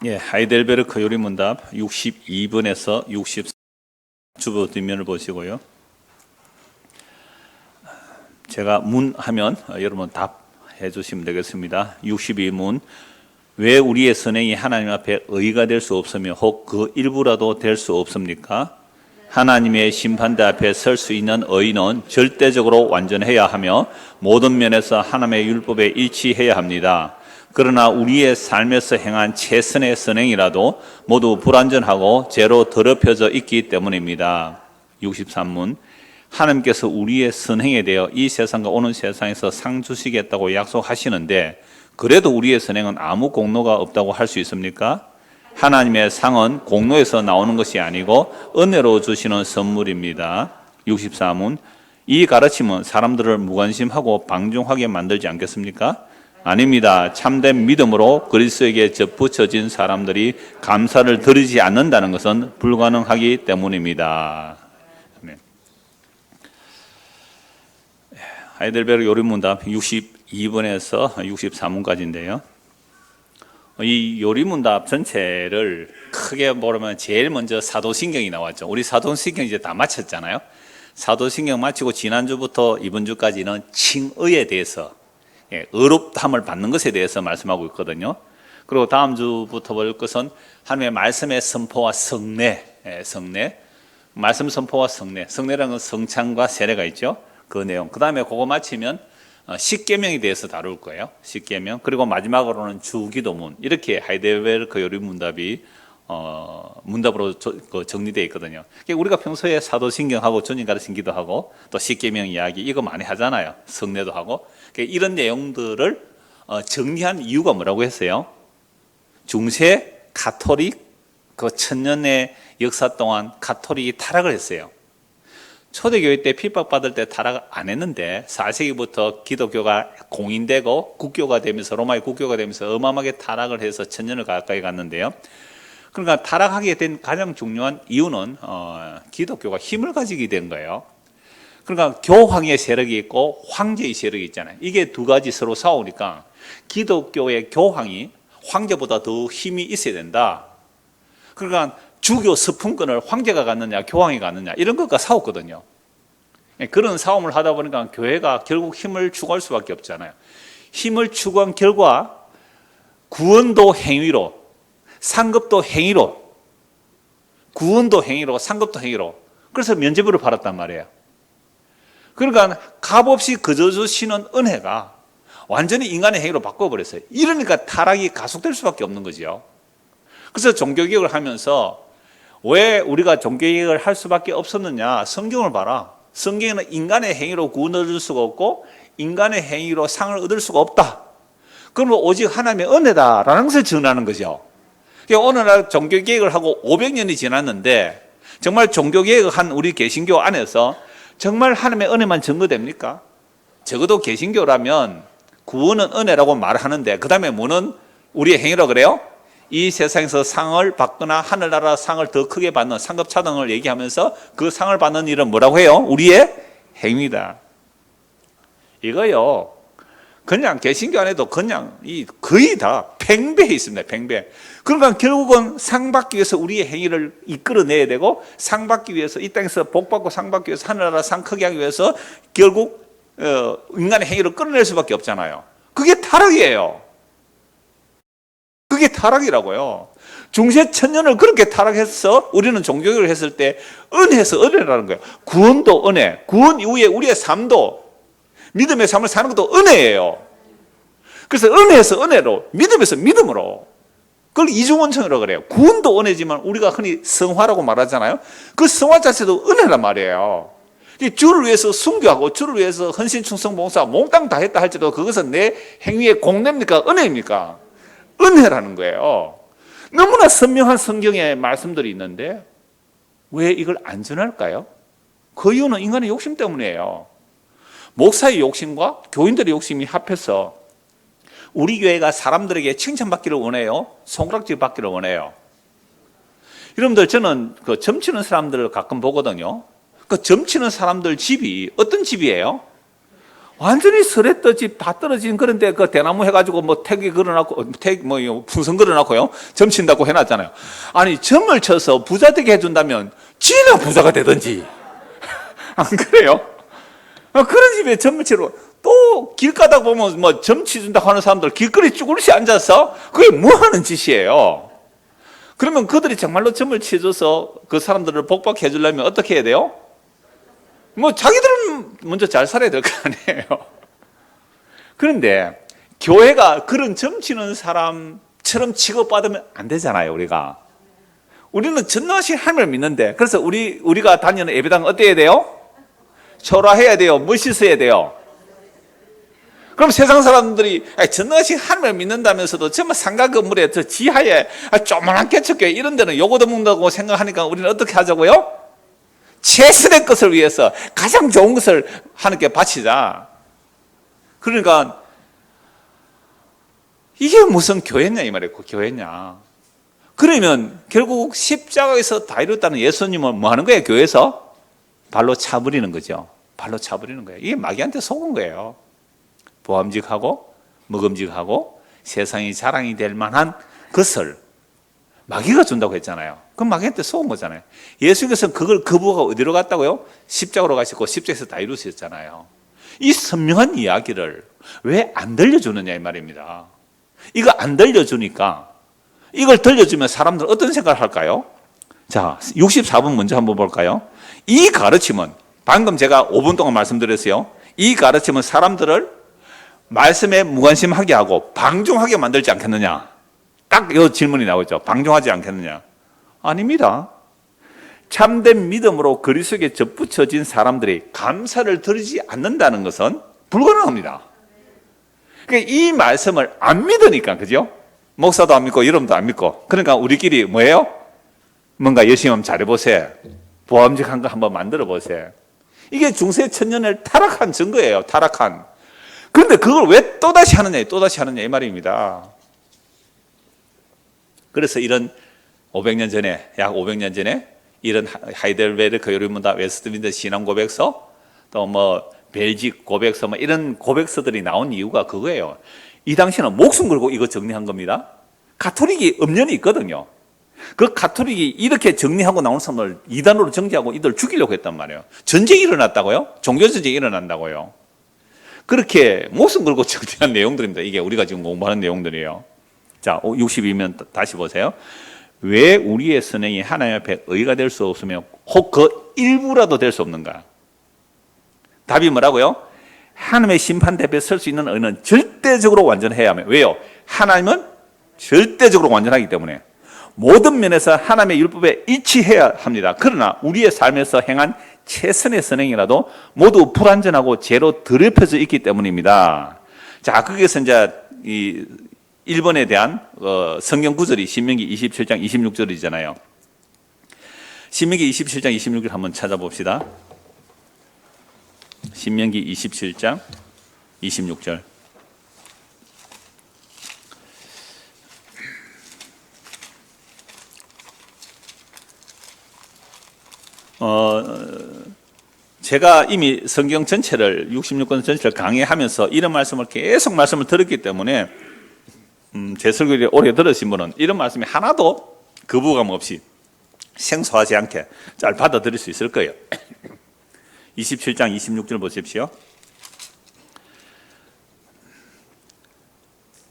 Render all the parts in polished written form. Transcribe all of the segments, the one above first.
예, 하이델베르크 요리문답 62번에서 64 주보 뒷면을 보시고요. 제가 문 하면 여러분 답해 주시면 되겠습니다. 62문. 왜 우리의 선행이 하나님 앞에 의가 될 수 없으며 혹 그 일부라도 될 수 없습니까? 하나님의 심판대 앞에 설 수 있는 의는 절대적으로 완전해야 하며 모든 면에서 하나님의 율법에 일치해야 합니다. 그러나 우리의 삶에서 행한 최선의 선행이라도 모두 불완전하고 죄로 더럽혀져 있기 때문입니다. 63문. 하나님께서 우리의 선행에 대해 이 세상과 오는 세상에서 상 주시겠다고 약속하시는데 그래도 우리의 선행은 아무 공로가 없다고 할 수 있습니까? 하나님의 상은 공로에서 나오는 것이 아니고 은혜로 주시는 선물입니다. 64문. 이 가르침은 사람들을 무관심하고 방종하게 만들지 않겠습니까? 아닙니다. 참된 믿음으로 그리스도에게 접붙여진 사람들이 감사를 드리지 않는다는 것은 불가능하기 때문입니다. 하이델베르크 요리문답 62번에서 63문까지인데요. 이 요리문답 전체를 크게 보면 제일 먼저 사도신경이 나왔죠. 우리 사도신경 이제 다 마쳤잖아요. 사도신경 마치고 지난주부터 이번 주까지는 칭의에 대해서, 의롭다함을 받는 것에 대해서 말씀하고 있거든요. 그리고 다음 주부터 볼 것은 하나님의 말씀의 선포와 성례, 말씀 선포와 성례라는 건 성찬과 세례가 있죠. 그 내용. 그 다음에 그거 마치면 십계명에 대해서 다룰 거예요. 십계명. 그리고 마지막으로는 주기도문. 이렇게 하이델베르크 요리문답이 문답으로 정리되어 있거든요. 우리가 평소에 사도신경하고 전인가르침 기도하고 또 십계명 이야기 이거 많이 하잖아요. 성례도 하고. 이런 내용들을 정리한 이유가 뭐라고 했어요? 중세 가톨릭 그 천년의 역사 동안 가톨릭이 타락을 했어요. 초대교회 때 핍박받을 때 타락 안 했는데 4세기부터 기독교가 공인되고 국교가 되면서 로마의 국교가 되면서 어마어마하게 타락을 해서 천년을 가까이 갔는데요. 그러니까 타락하게 된 가장 중요한 이유는 기독교가 힘을 가지게 된 거예요. 그러니까 교황의 세력이 있고 황제의 세력이 있잖아요. 이게 두 가지 서로 싸우니까 기독교의 교황이 황제보다 더 힘이 있어야 된다. 그러니까 주교 서품권을 황제가 갖느냐 교황이 갖느냐 이런 것과 싸웠거든요. 그런 싸움을 하다 보니까 교회가 결국 힘을 추구할 수밖에 없잖아요. 힘을 추구한 결과 구원도 행위로, 상급도 행위로, 구원도 행위로, 상급도 행위로. 그래서 면죄부를 받았단 말이에요. 그러니까 값없이 그저 주시는 은혜가 완전히 인간의 행위로 바꿔버렸어요. 이러니까 타락이 가속될 수밖에 없는 거죠. 그래서 종교개혁을 하면서 왜 우리가 종교개혁을 할 수밖에 없었느냐? 성경을 봐라. 성경에는 인간의 행위로 구원을 얻을 수가 없고 인간의 행위로 상을 얻을 수가 없다. 그러면 오직 하나님의 은혜다라는 것을 전하는 거죠. 어느 날 종교개혁을 하고 500년이 지났는데 정말 종교개혁을 한 우리 개신교 안에서 정말 하나님의 은혜만 증거됩니까? 적어도 개신교라면 구원은 은혜라고 말하는데 그 다음에 뭐는 우리의 행위라고 그래요? 이 세상에서 상을 받거나 하늘나라 상을 더 크게 받는 상급차등을 얘기하면서 그 상을 받는 일은 뭐라고 해요? 우리의 행위다. 이거요. 그냥 개신교 안에도 그냥 거의 다 팽배해 있습니다. 팽배. 그러니까 결국은 상 받기 위해서 우리의 행위를 이끌어내야 되고 상 받기 위해서 이 땅에서 복 받고 상 받기 위해서 하늘나라 상 크게 하기 위해서 결국 인간의 행위를 끌어낼 수밖에 없잖아요. 그게 타락이에요. 그게 타락이라고요. 중세 천년을 그렇게 타락해서 우리는 종교개혁을 했을 때 은혜에서 은혜라는 거예요. 구원도 은혜, 구원 이후에 우리의 삶도 믿음의 삶을 사는 것도 은혜예요. 그래서 은혜에서 은혜로, 믿음에서 믿음으로. 그걸 이중원천이라고 그래요. 구원도 은혜지만 우리가 흔히 성화라고 말하잖아요. 그 성화 자체도 은혜란 말이에요. 주를 위해서 순교하고 주를 위해서 헌신, 충성, 봉사 몽땅 다 했다 할지라도 그것은 내 행위의 공로입니까? 은혜입니까? 은혜라는 거예요. 너무나 선명한 성경의 말씀들이 있는데 왜 이걸 안 전할까요? 그 이유는 인간의 욕심 때문이에요. 목사의 욕심과 교인들의 욕심이 합해서 우리 교회가 사람들에게 칭찬받기를 원해요? 손가락질 받기를 원해요? 여러분들 저는 그 점치는 사람들을 가끔 보거든요. 그 점치는 사람들 집이 어떤 집이에요? 완전히 설에 집 다 떨어진 그런데 그 대나무 해가지고 뭐 택이 걸어놨고, 풍선 걸어놨고요. 점 친다고 해놨잖아요. 아니, 점을 쳐서 부자 되게 해준다면 지나 부자가 되든지. 안 그래요? 그런 집에 점을 치러 또 길 가다 보면 뭐 점 치준다고 하는 사람들 길거리 쭈그릇이 앉아서 그게 뭐 하는 짓이에요? 그러면 그들이 정말로 점을 치줘서 그 사람들을 복받게 해주려면 어떻게 해야 돼요? 뭐 자기들은 먼저 잘 살아야 될 거 아니에요. 그런데 교회가 그런 점치는 사람처럼 취급받으면 안 되잖아요. 우리는 전능하신 하나님을 믿는데, 그래서 우리가 다니는 예배당은 어때야 돼요? 초라해야 돼요? 멋있어야 돼요? 그럼 세상 사람들이 전능하신 하나님을 믿는다면서도 정말 상가 건물에 저 지하에 조그만한 개척교회 이런 데는 요거 먹는다고 생각하니까 우리는 어떻게 하자고요? 최선의 것을 위해서 가장 좋은 것을 하나님께 바치자. 그러니까 이게 무슨 교회냐 이 말이에요. 교회냐. 그러면 결국 십자가에서 다 이뤘다는 예수님은 뭐 하는 거예요? 교회에서 발로 차버리는 거죠. 발로 차버리는 거예요. 이게 마귀한테 속은 거예요. 보암직하고 먹음직하고 세상이 자랑이 될 만한 것을 마귀가 준다고 했잖아요. 그럼 마귀한테 속은 거잖아요. 예수님께서는 그걸 거부하고 어디로 갔다고요? 십자가로 가셨고 십자가에서 다 이루셨잖아요. 이 선명한 이야기를 왜 안 들려주느냐 이 말입니다. 이거 안 들려주니까 이걸 들려주면 사람들은 어떤 생각을 할까요? 자, 64분 먼저 한번 볼까요? 이 가르침은 방금 제가 5분 동안 말씀드렸어요. 이 가르침은 사람들을 말씀에 무관심하게 하고 방종하게 만들지 않겠느냐? 딱 이 질문이 나오죠. 방종하지 않겠느냐? 아닙니다. 참된 믿음으로 그리스도에게 접붙여진 사람들이 감사를 드리지 않는다는 것은 불가능합니다. 그러니까 이 말씀을 안 믿으니까, 그죠? 목사도 안 믿고 여러분도 안 믿고. 그러니까 우리끼리 뭐예요? 뭔가 열심히 한번 잘해보세요. 보암직한 거 한번 만들어보세요. 이게 중세 천년을 타락한 증거예요. 타락한. 그런데 그걸 왜 또다시 하느냐 이 말입니다. 그래서 이런 500년 전에, 약 500년 전에 이런 하이델베르크 요리문답, 웨스트민더 신앙 고백서, 또 뭐 벨직 고백서, 뭐 이런 고백서들이 나온 이유가 그거예요. 이 당시에는 목숨 걸고 이거 정리한 겁니다. 가톨릭이 엄연히 있거든요. 그 가톨릭이 이렇게 정리하고 나온 사람을 이단으로 정죄하고 이들 죽이려고 했단 말이에요. 전쟁이 일어났다고요? 종교전쟁이 일어난다고요? 그렇게 목숨 걸고 정리한 내용들입니다. 이게 우리가 지금 공부하는 내용들이에요. 자, 62면 다시 보세요. 왜 우리의 선행이 하나님 앞에 의가 될 수 없으며 혹 그 일부라도 될 수 없는가? 답이 뭐라고요? 하나님의 심판 대표에 설 수 있는 의는 절대적으로 완전해야 하며. 왜요? 하나님은 절대적으로 완전하기 때문에 모든 면에서 하나님의 율법에 일치해야 합니다. 그러나 우리의 삶에서 행한 최선의 선행이라도 모두 불완전하고 죄로 더럽혀져 있기 때문입니다. 자, 거기서 이제 이 1번에 대한 성경 구절이 신명기 27장 26절이잖아요. 신명기 27장 26절 한번 찾아봅시다. 신명기 27장 26절. 제가 이미 성경 전체를 66권 전체를 강의하면서 이런 말씀을 계속 말씀을 들었기 때문에 제 설교를 오래 들으신 분은 이런 말씀이 하나도 거부감 없이 생소하지 않게 잘 받아들일 수 있을 거예요. 27장 26절 보십시오.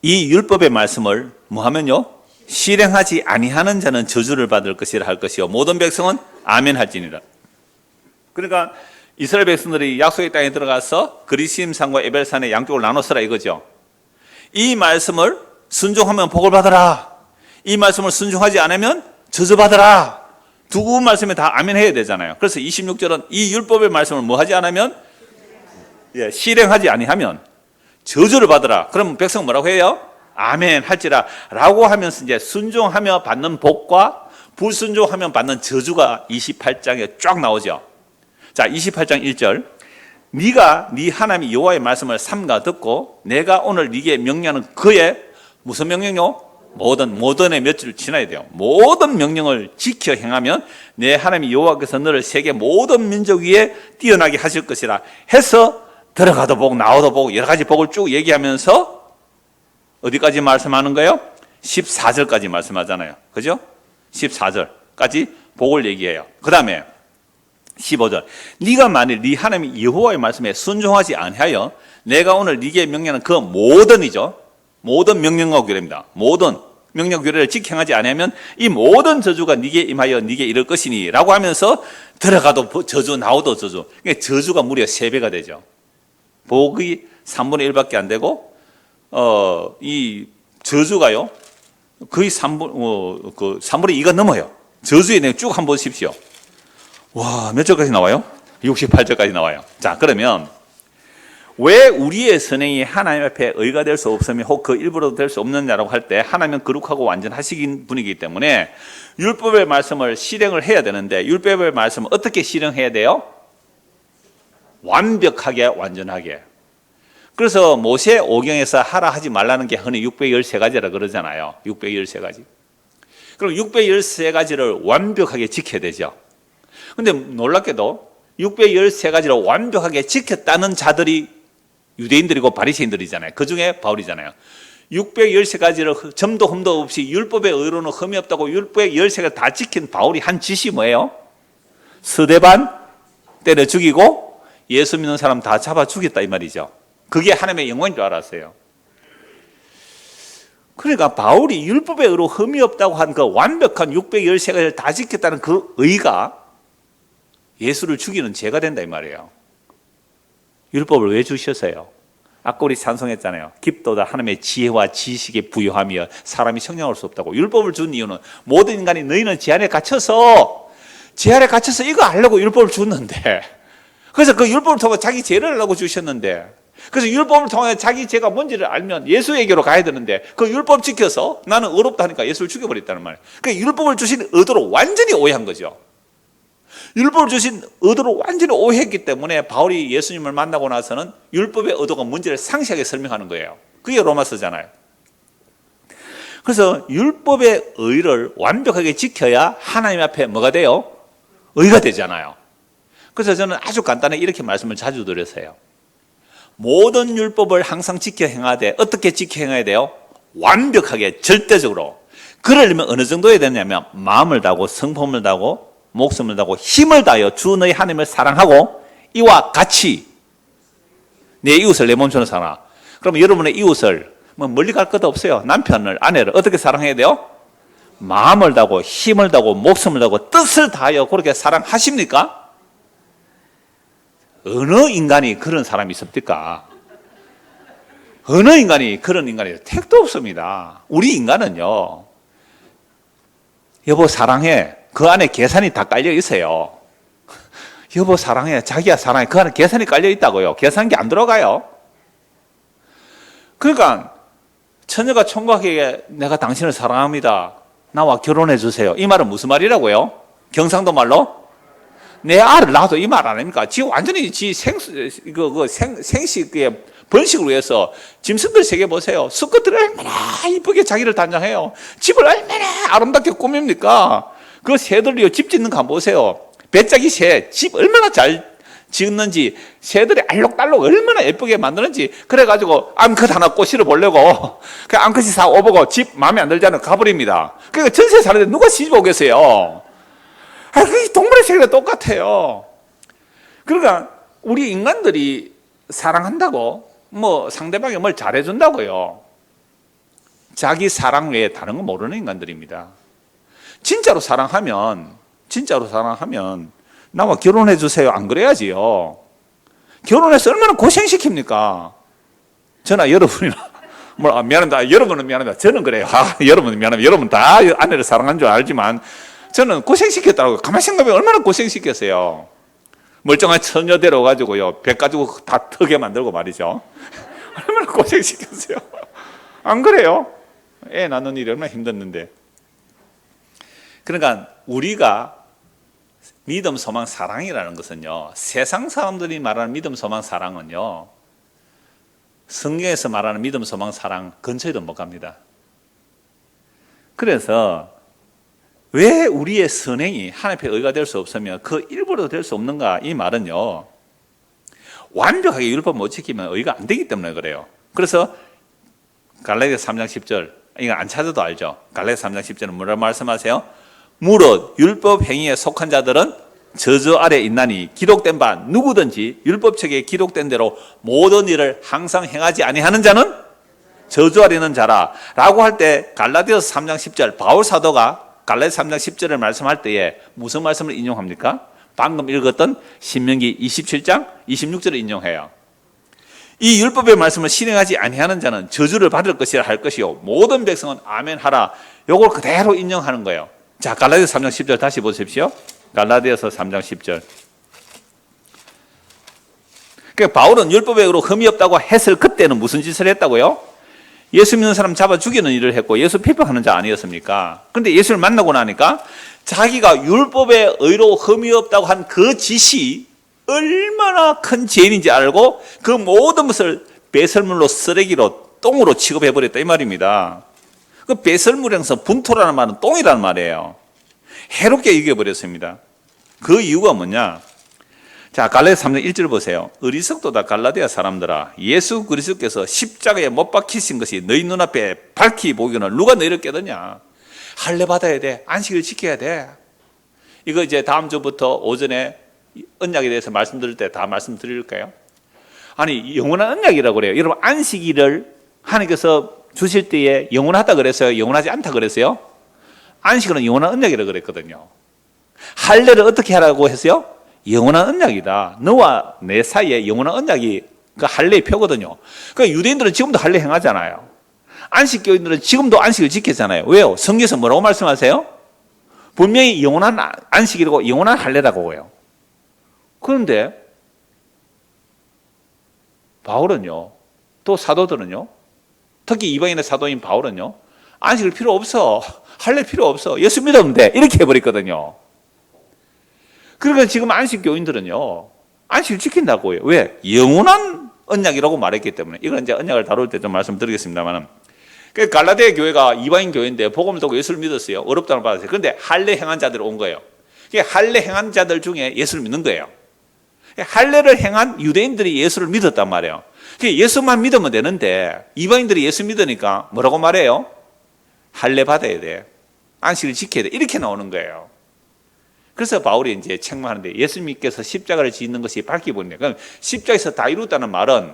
이 율법의 말씀을 뭐하면요? 실행하지 아니하는 자는 저주를 받을 것이라 할 것이요 모든 백성은 아멘 할지니라. 그러니까 이스라엘 백성들이 약속의 땅에 들어가서 그리심산과 에벨산의 양쪽을 나눴으라 이거죠. 이 말씀을 순종하면 복을 받으라. 이 말씀을 순종하지 않으면 저주받으라. 두 말씀에 다 아멘 해야 되잖아요. 그래서 26절은 이 율법의 말씀을 뭐 하지 않으면 실행하지 아니하면 저주를 받으라. 그럼 백성은 뭐라고 해요? 아멘 할지라 라고 하면서 이제 순종하며 받는 복과 불순종하면 받는 저주가 28장에 쫙 나오죠. 자, 28장 1절. 네가 네 하나님 여호와의 말씀을 삼가 듣고 내가 오늘 네게 명령하는 그의 무슨 명령요? 모든의 몇 줄을 지나야 돼요. 모든 명령을 지켜 행하면 내 하나님 여호와께서 너를 세계 모든 민족 위에 뛰어나게 하실 것이라 해서 들어가도 복, 나와도 복, 여러 가지 복을 쭉 얘기하면서 어디까지 말씀하는 거예요? 14절까지 말씀하잖아요. 그죠? 14절까지 복을 얘기해요. 그 다음에 15절. 네가 만일 네 하나님 여호와의 말씀에 순종하지 아니하여 내가 오늘 네게 명령하는 그 모든이죠. 모든 명령과 규례입니다. 모든 명령 규례를 지켜하지 아니하면 이 모든 저주가 네게 임하여 네게 이를 것이니 라고 하면서 들어가도 저주, 나오도 저주. 그러니까 저주가 무려 3배가 되죠. 복이 3분의 1밖에 안 되고 이 저주가요 거의 3분의 2가 넘어요. 저주의 내용 쭉 한번 보십시오. 와, 몇 절까지 나와요? 68절까지 나와요. 자, 그러면 왜 우리의 선행이 하나님 앞에 의가 될 수 없으며 혹 그 일부라도 될 수 없느냐라고 할 때 하나님은 거룩하고 완전하시긴 분이기 때문에 율법의 말씀을 실행을 해야 되는데 율법의 말씀을 어떻게 실행해야 돼요? 완벽하게 완전하게. 그래서 모세 오경에서 하라 하지 말라는 게 흔히 613가지라 그러잖아요. 613가지. 그럼 613가지를 완벽하게 지켜야 되죠. 근데 놀랍게도 613가지를 완벽하게 지켰다는 자들이 유대인들이고 바리새인들이잖아요. 그 중에 바울이잖아요. 613가지를 점도 흠도 없이 율법의 의로는 흠이 없다고 613가지 다 지킨 바울이 한 짓이 뭐예요? 스데반 때려 죽이고 예수 믿는 사람 다 잡아 죽였다 이 말이죠. 그게 하나님의 영광인 줄 알았어요. 그러니까 바울이 율법의 의로 흠이 없다고 한 그 완벽한 613가지를 다 지켰다는 그 의가 예수를 죽이는 죄가 된다 이 말이에요. 율법을 왜 주셨어요? 아까 우리 찬송했잖아요. 깊도다 하나님의 지혜와 지식에 부여하며 사람이 성장할 수 없다고. 율법을 준 이유는 모든 인간이 너희는 죄 안에 갇혀서 이거 알려고 율법을 줬는데, 그래서 그 율법을 통해 자기 죄를 알려고 주셨는데, 그래서 율법을 통해 자기 죄가 뭔지를 알면 예수에게로 가야 되는데 그 율법 지켜서 나는 의롭다 하니까 예수를 죽여버렸다는 말이에요. 그러니까 율법을 주신 의도로 완전히 오해한 거죠. 율법을 주신 의도로 완전히 오해했기 때문에 바울이 예수님을 만나고 나서는 율법의 의도가 뭔지를 상세하게 설명하는 거예요. 그게 로마서잖아요. 그래서 율법의 의를 완벽하게 지켜야 하나님 앞에 뭐가 돼요? 의가 되잖아요. 그래서 저는 아주 간단하게 이렇게 말씀을 자주 드렸어요. 모든 율법을 항상 지켜 행하되 어떻게 지켜 행해야 돼요? 완벽하게 절대적으로. 그러려면 어느 정도 해야 되냐면 마음을 다하고 성품을 다하고 목숨을 다하고 힘을 다하여 주 너희 하나님을 사랑하고 이와 같이 내 이웃을 내 몸처럼 사랑하. 그러면 여러분의 이웃을 뭐 멀리 갈 것도 없어요. 남편을 아내를 어떻게 사랑해야 돼요? 마음을 다하고 힘을 다하고 목숨을 다하고 뜻을 다하여 그렇게 사랑하십니까? 어느 인간이 그런 사람이 있습니까? 어느 인간이 그런 인간이 택도 없습니다. 우리 인간은요, 여보 사랑해. 그 안에 계산이 다 깔려 있어요. 여보 사랑해. 자기야 사랑해. 그 안에 계산이 깔려 있다고요. 계산기 안 들어가요. 그러니까 처녀가 총각에게 내가 당신을 사랑합니다. 나와 결혼해 주세요. 이 말은 무슨 말이라고요? 경상도 말로? 내 알을 낳아도 이 말 아닙니까? 지 완전히 지 생식의 번식을 위해서 짐승들 세계 보세요. 수컷들이 얼마나 이쁘게 자기를 단장해요. 집을 얼마나 아름답게 꾸밉니까? 그 새들이요, 집 짓는 거 한번 보세요. 배짜기 새, 집 얼마나 잘 짓는지, 새들이 알록달록 얼마나 예쁘게 만드는지, 그래가지고 암컷 하나 꼬시러 보려고, 그 암컷이 사 오보고 집 마음에 안 들잖아요. 가버립니다. 그러니까 전세 사는데 누가 시집 오겠어요? 그 동물의 세계가 똑같아요. 그러니까 우리 인간들이 사랑한다고, 뭐 상대방이 뭘 잘해준다고요. 자기 사랑 외에 다른 거 모르는 인간들입니다. 진짜로 사랑하면 나와 결혼해 주세요. 안 그래야지요. 결혼해서 얼마나 고생시킵니까? 저나 여러분이나 미안합니다. 여러분은 미안합니다. 저는 그래요. 여러분은 미안합니다. 여러분 다 아내를 사랑한 줄 알지만 저는 고생시켰다고. 가만히 생각하면 얼마나 고생시켰어요. 멀쩡한 처녀 데려가지고요, 배 가지고 다 턱에 만들고 말이죠. 얼마나 고생시켰어요. 안 그래요? 애 낳는 일이 얼마나 힘들었는데. 그러니까 우리가 믿음, 소망, 사랑이라는 것은요, 세상 사람들이 말하는 믿음, 소망, 사랑은요, 성경에서 말하는 믿음, 소망, 사랑 근처에도 못 갑니다. 그래서 왜 우리의 선행이 하나님 앞에 의가 될 수 없으며 그 일부라도 될 수 없는가? 이 말은요, 완벽하게 율법 못 지키면 의가 안 되기 때문에 그래요. 그래서 갈라디아서 3장 10절, 이거 안 찾아도 알죠. 갈라디아서 3장 10절은 뭐라고 말씀하세요? 무릇 율법 행위에 속한 자들은 저주 아래 있나니 기록된 바 누구든지 율법책에 기록된 대로 모든 일을 항상 행하지 아니하는 자는 저주 아래 있는 자라 라고 할 때 갈라디아서 3장 10절 바울 사도가 갈라디아서 3장 10절을 말씀할 때에 무슨 말씀을 인용합니까? 방금 읽었던 신명기 27장 26절을 인용해요. 이 율법의 말씀을 실행하지 아니하는 자는 저주를 받을 것이라 할 것이요 모든 백성은 아멘 하라. 요걸 그대로 인용하는 거예요. 자, 갈라디아서 3장 10절 다시 보십시오. 갈라디아서 3장 10절. 그러니까 바울은 율법에 의로 흠이 없다고 했을 그때는 무슨 짓을 했다고요? 예수 믿는 사람 잡아 죽이는 일을 했고 예수 핍박하는 자 아니었습니까? 그런데 예수를 만나고 나니까 자기가 율법에 의로 흠이 없다고 한 그 짓이 얼마나 큰 죄인인지 알고 그 모든 것을 배설물로 쓰레기로 똥으로 취급해버렸다 이 말입니다. 그 배설물에서 분토라는 말은 똥이라는 말이에요. 해롭게 여겨버렸습니다. 그 이유가 뭐냐? 자, 갈라디아서 3장 1절 보세요. 어리석도다 갈라디아 사람들아, 예수 그리스도께서 십자가에 못 박히신 것이 너희 눈앞에 밝히 보이거늘 누가 너희를 깨닫냐? 할례 받아야 돼. 안식을 지켜야 돼. 이거 이제 다음 주부터 오전에 언약에 대해서 말씀드릴 때 다 말씀드릴까요? 아니, 영원한 언약이라고 그래요. 여러분, 안식일을 하나님께서 주실 때에 영원하다 그랬어요? 영원하지 않다 그랬어요? 안식일은 영원한 언약이라고 그랬거든요. 할례를 어떻게 하라고 했어요? 영원한 언약이다. 너와 내 사이에 영원한 언약이 그 할례의 표거든요. 그러니까 유대인들은 지금도 할례 행하잖아요. 안식교인들은 지금도 안식을 지키잖아요. 왜요? 성경에서 뭐라고 말씀하세요? 분명히 영원한 안식이라고 영원한 할례라고 해요. 그런데 바울은요, 또 사도들은요, 특히 이방인의 사도인 바울은요, 안식일 필요 없어. 할례 필요 없어. 예수 믿으면 돼. 이렇게 해버렸거든요. 그러니까 지금 안식교인들은요, 안식을 지킨다고 해요. 왜? 영원한 언약이라고 말했기 때문에. 이건 이제 언약을 다룰 때 좀 말씀드리겠습니다만. 그 갈라디아 교회가 이방인 교회인데 복음을 듣고 예수를 믿었어요. 어렵다는 받았어요. 그런데 할례 행한 자들이 온 거예요. 할례 행한 자들 중에 예수를 믿는 거예요. 할례를 행한 유대인들이 예수를 믿었단 말이에요. 예수만 믿으면 되는데 이방인들이 예수 믿으니까 뭐라고 말해요? 할례 받아야 돼. 안식을 지켜야 돼. 이렇게 나오는 거예요. 그래서 바울이 이제 책망하는데 예수님께서 십자가를 짓는 것이 밝히 보이네요. 그럼 십자가에서 다 이루었다는 말은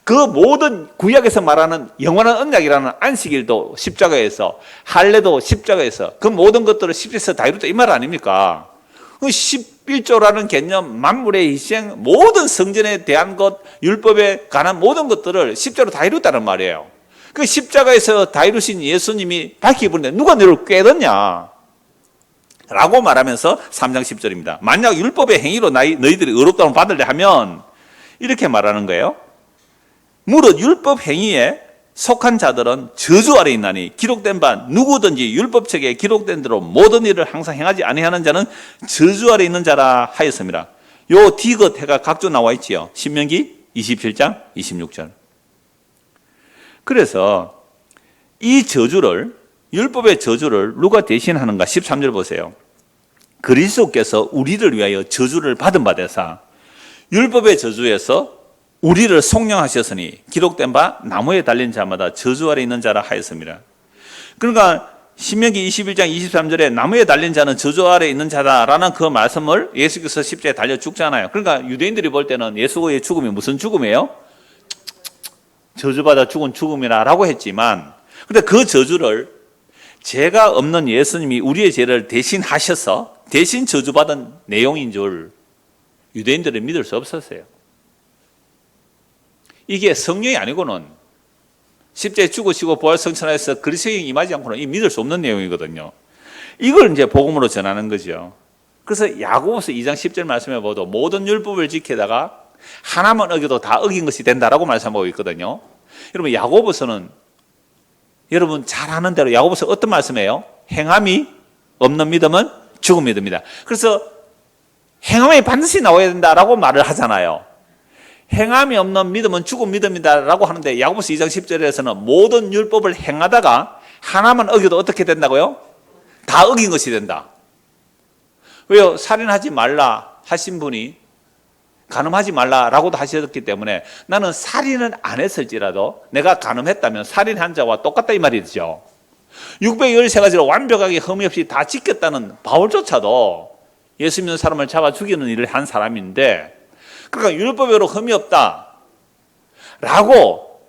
그 모든 구약에서 말하는 영원한 언약이라는 안식일도 십자가에서, 할례도 십자가에서, 그 모든 것들을 십자가에서 다 이루었다 이 말 아닙니까? 11조라는 개념, 만물의 희생, 모든 성전에 대한 것, 율법에 관한 모든 것들을 십자가로 다 이뤘다는 말이에요. 그 십자가에서 다 이루신 예수님이 밝히 보는데 누가 너를 깨닫냐? 라고 말하면서 3장 10절입니다. 만약 율법의 행위로 너희들이 의롭다움을 받으려 하면 이렇게 말하는 거예요. 무릇 율법 행위에 속한 자들은 저주 아래 있나니 기록된 바 누구든지 율법책에 기록된 대로 모든 일을 항상 행하지 아니하는 자는 저주 아래 있는 자라 하였습니다. 요 디귿해가 각조 나와 있지요. 신명기 27장 26절. 그래서 이 저주를, 율법의 저주를 누가 대신하는가? 13절 보세요. 그리스도께서 우리를 위하여 저주를 받은 바 되사 율법의 저주에서 우리를 속량하셨으니 기록된 바 나무에 달린 자마다 저주 아래 있는 자라 하였습니다. 그러니까 신명기 21장 23절에 나무에 달린 자는 저주 아래 있는 자다라는 그 말씀을 예수께서 십자가에 달려 죽잖아요. 그러니까 유대인들이 볼 때는 예수의 죽음이 무슨 죽음이에요? 저주받아 죽은 죽음이라고 했지만, 근데 그 저주를 죄가 없는 예수님이 우리의 죄를 대신하셔서 대신 저주받은 내용인 줄 유대인들은 믿을 수 없었어요. 이게 성령이 아니고는 십자가에 죽으시고 부활 성천하여서 그리스도에 임하지 않고는 믿을 수 없는 내용이거든요. 이걸 이제 복음으로 전하는 거죠. 그래서 야고보서 2장 10절 말씀해 보도 모든 율법을 지키다가 하나만 어겨도 다 어긴 것이 된다라고 말씀하고 있거든요. 여러분 야고보서는 여러분 잘 아는 대로 야고보서 어떤 말씀이에요? 행함이 없는 믿음은 죽은 믿음이다. 그래서 행함이 반드시 나와야 된다라고 말을 하잖아요. 행함이 없는 믿음은 죽은 믿음이다라고 하는데 야고보서 2장 10절에서는 모든 율법을 행하다가 하나만 어겨도 어떻게 된다고요? 다 어긴 것이 된다. 왜요? 살인하지 말라 하신 분이 간음하지 말라라고도 하셨기 때문에 나는 살인은 안 했을지라도 내가 간음했다면 살인한 자와 똑같다 이 말이죠. 613가지를 완벽하게 흠이 없이 다 지켰다는 바울조차도 예수 믿는 사람을 잡아 죽이는 일을 한 사람인데, 그러니까 율법으로 흠이 없다라고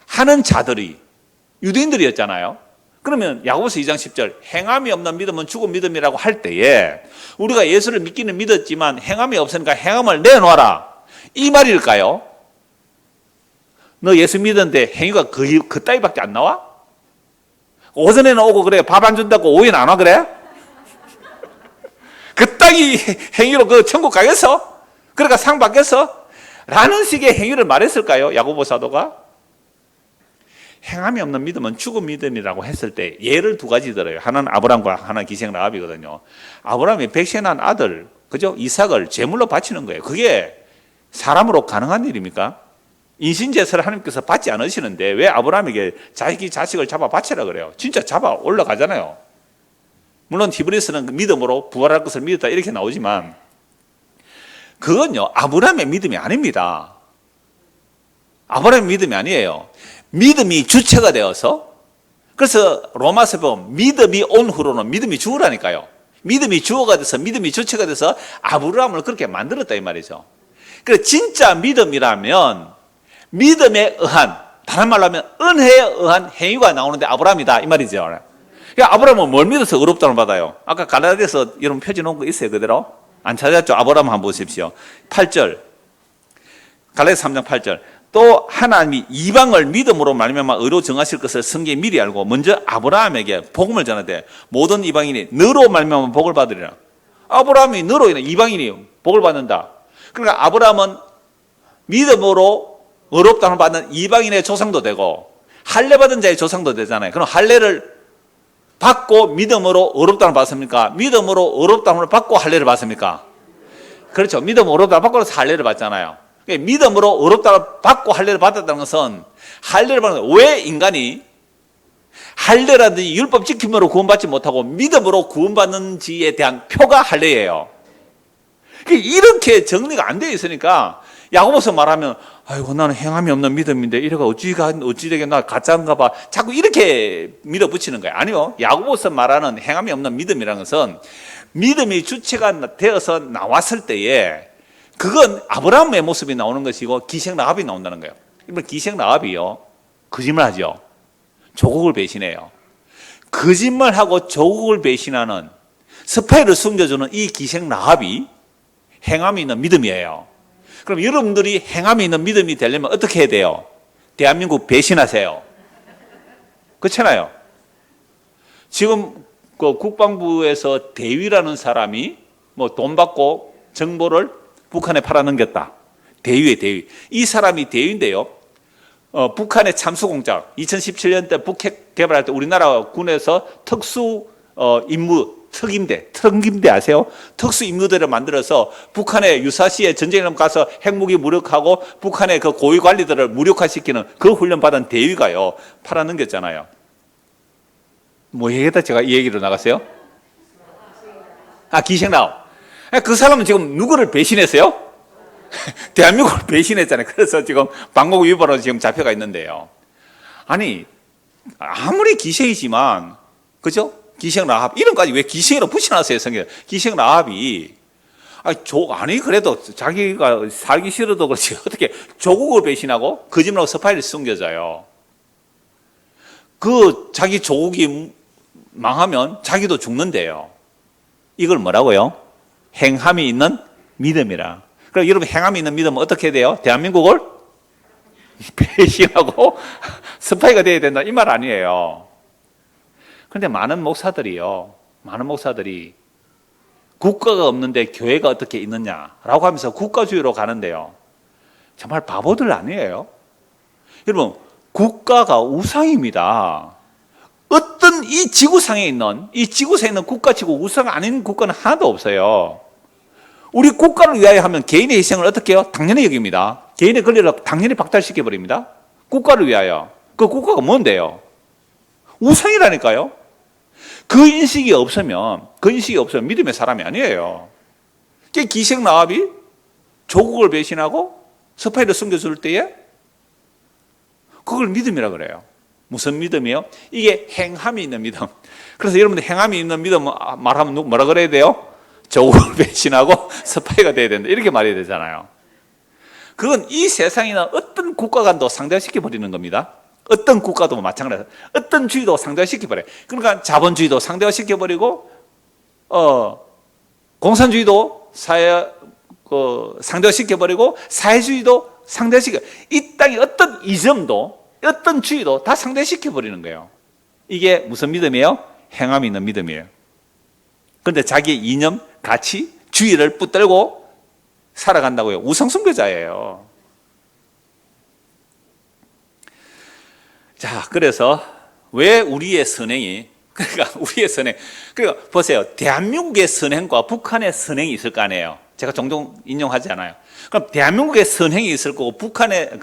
하는 자들이 유대인들이었잖아요. 그러면 야고보서 2장 10절 행함이 없는 믿음은 죽은 믿음이라고 할 때에 우리가 예수를 믿기는 믿었지만 행함이 없으니까 행함을 내놓아라 이 말일까요? 너 예수 믿었는데 행위가 그 따위밖에 안 나와? 오전에는 오고 그래 밥 안 준다고 오후에는 안 와 그래? 그 따위 행위로 그 천국 가겠어? 그러니까 상 받겠어? 라는 식의 행위를 말했을까요? 야고보 사도가? 행함이 없는 믿음은 죽은 믿음이라고 했을 때 예를 두 가지 들어요. 하나는 아브라함과 하나는 기생 라합이거든요. 아브라함이 백세난 아들, 그죠? 이삭을 제물로 바치는 거예요. 그게 사람으로 가능한 일입니까? 인신제사를 하나님께서 받지 않으시는데 왜 아브라함에게 자식을 잡아 바치라 그래요? 진짜 잡아 올라가잖아요. 물론 히브리서는 믿음으로 부활할 것을 믿었다 이렇게 나오지만 그건요 아브라함의 믿음이 아닙니다. 아브라함의 믿음이 아니에요. 믿음이 주체가 되어서, 그래서 로마서 보면 믿음이 온 후로는 믿음이 죽으라니까요. 믿음이 주어가 돼서 믿음이 주체가 돼서 아브라함을 그렇게 만들었다 이 말이죠. 그래서 진짜 믿음이라면 믿음에 의한, 다른 말로 하면 은혜에 의한 행위가 나오는데 아브라함이다 이 말이죠. 그러니까 아브라함은 뭘 믿어서 의롭다는 받아요? 아까 갈라디아서 여러분 펴지 놓은 거 있어요 그대로? 안 찾았죠? 아브라함 한번 보십시오. 8절 갈라디아서 3장 8절 또 하나님이 이방을 믿음으로 말미암아 의로 정하실 것을 성경에 미리 알고 먼저 아브라함에게 복음을 전하되 모든 이방인이 너로 말미암아 복을 받으리라. 아브라함이 너로 인해 이방인이 복을 받는다. 그러니까 아브라함은 믿음으로 의롭다함을 받는 이방인의 조상도 되고 할례 받은 자의 조상도 되잖아요. 그럼 할례를 받고 믿음으로 의롭다함을 받습니까? 믿음으로 의롭다함을 받고 할례를 받습니까? 그렇죠. 믿음으로 의롭다함을 받고 할례를 받잖아요. 믿음으로 의롭다함을 받고 할례를 받았다는 것은 할례를 받는 거예요. 왜 인간이 할례라든지 율법 지킴으로 구원받지 못하고 믿음으로 구원받는지에 대한 표가 할례예요. 이렇게 정리가 안 되어 있으니까 야고보서 말하면 아이고 나는 행함이 없는 믿음인데 이래가 어찌 되겠나 가짜인가 봐 자꾸 이렇게 밀어붙이는 거예요. 아니요. 야고보서 말하는 행함이 없는 믿음이라는 것은 믿음이 주체가 되어서 나왔을 때에 그건 아브라함의 모습이 나오는 것이고 기생 라합이 나온다는 거예요. 기생 라합이요 거짓말하죠. 조국을 배신해요. 거짓말하고 조국을 배신하는 스파이를 숨겨주는 이 기생 라합이 행함이 있는 믿음이에요. 그럼 여러분들이 행함이 있는 믿음이 되려면 어떻게 해야 돼요? 대한민국 배신하세요. 그렇잖아요. 지금 그 국방부에서 대위라는 사람이 뭐 돈 받고 정보를 북한에 팔아넘겼다. 대위에 대위. 이 사람이 대위인데요. 북한의 참수공작 2017년 때 북핵 개발할 때 우리나라 군에서 특수 임무 특임대 아세요? 특수 임무대를 만들어서 북한의 유사시에 전쟁을 가서 핵무기 무력하고 북한의 그 고위 관리들을 무력화시키는 그 훈련 받은 대위가요 팔아넘겼잖아요. 뭐 얘기했다 제가 이 얘기로 나갔어요? 기생라오. 그 사람은 지금 누구를 배신했어요? 대한민국을 배신했잖아요. 그래서 지금 방공 위반으로 지금 잡혀가 있는데요. 아니 아무리 기생이지만 그죠? 기생 라합 이름까지 왜 기생으로 붙여놨어요 성경? 기생 라합이 아니 그래도 자기가 살기 싫어도 그렇지 어떻게 조국을 배신하고 거짓말하고 스파이를 숨겨져요. 그 자기 조국이 망하면 자기도 죽는데요. 이걸 뭐라고요? 행함이 있는 믿음이라. 그럼 여러분 행함이 있는 믿음은 어떻게 해야 돼요? 대한민국을 배신하고 스파이가 돼야 된다 이 말 아니에요. 그런데 많은 목사들이 국가가 없는데 교회가 어떻게 있느냐라고 하면서 국가주의로 가는데요. 정말 바보들 아니에요. 여러분 국가가 우상입니다. 어떤 이 지구상에 있는 국가치고 우상 아닌 국가는 하나도 없어요. 우리 국가를 위하여 하면 개인의 희생을 어떻게 해요? 당연히 여깁니다. 개인의 권리를 당연히 박탈시켜버립니다. 국가를 위하여. 그 국가가 뭔데요? 우상이라니까요. 그 인식이 없으면 믿음의 사람이 아니에요. 기생 라합이 조국을 배신하고 스파이를 숨겨줄 때에 그걸 믿음이라 그래요. 무슨 믿음이요? 이게 행함이 있는 믿음. 그래서 여러분들 행함이 있는 믿음 말하면 뭐라 그래야 돼요? 조국을 배신하고 스파이가 돼야 된다. 이렇게 말해야 되잖아요. 그건 이 세상이나 어떤 국가간도 상대화시켜 버리는 겁니다. 어떤 국가도 마찬가지예요. 어떤 주의도 상대화시켜 버려요. 그러니까 자본주의도 상대화시켜 버리고 공산주의도 상대화시켜 버리고 사회주의도 상대화시켜. 이 땅의 어떤 이점도 어떤 주의도 다 상대시켜 버리는 거예요. 이게 무슨 믿음이에요? 행함이 있는 믿음이에요. 그런데 자기의 이념, 가치, 주의를 붙들고 살아간다고요. 우상숭배자예요. 자, 그래서 왜 우리의 선행이 그러니까 보세요. 대한민국의 선행과 북한의 선행이 있을 거 아니에요. 제가 종종 인용하지 않아요. 그럼 대한민국의 선행이 있을 거고 북한의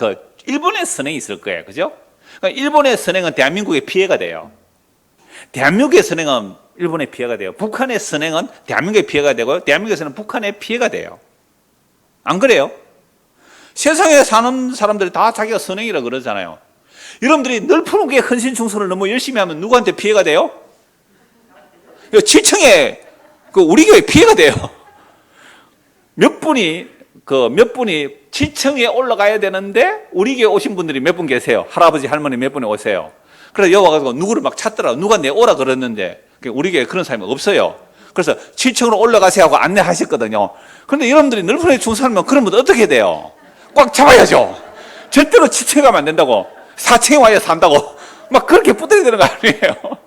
일본의 선행이 있을 거예요. 그죠? 그러니까 일본의 선행은 대한민국의 피해가 돼요. 대한민국의 선행은 일본의 피해가 돼요. 북한의 선행은 대한민국의 피해가 되고요. 대한민국에서는 북한의 피해가 돼요. 안 그래요? 세상에 사는 사람들이 다 자기가 선행이라 그러잖아요. 여러분들이 널푸르게 헌신충성을 너무 열심히 하면 누구한테 피해가 돼요? 7층에 우리 교회 피해가 돼요. 몇 분이 7층에 올라가야 되는데 우리 교회 오신 분들이 몇 분 계세요. 할아버지 할머니 몇 분이 오세요. 그래서 여기 와가지고 누구를 막 찾더라고. 누가 내 오라 그랬는데 우리 교회 그런 사람이 없어요. 그래서 7층으로 올라가세요 하고 안내하셨거든요. 그런데 여러분들이 널푸르게 충성하면 그런 분들 어떻게 돼요? 꽉 잡아야죠. 절대로 7층에 가면 안 된다고. 4층에 와야 산다고. 막 그렇게 붙들게 되는 거 아니에요.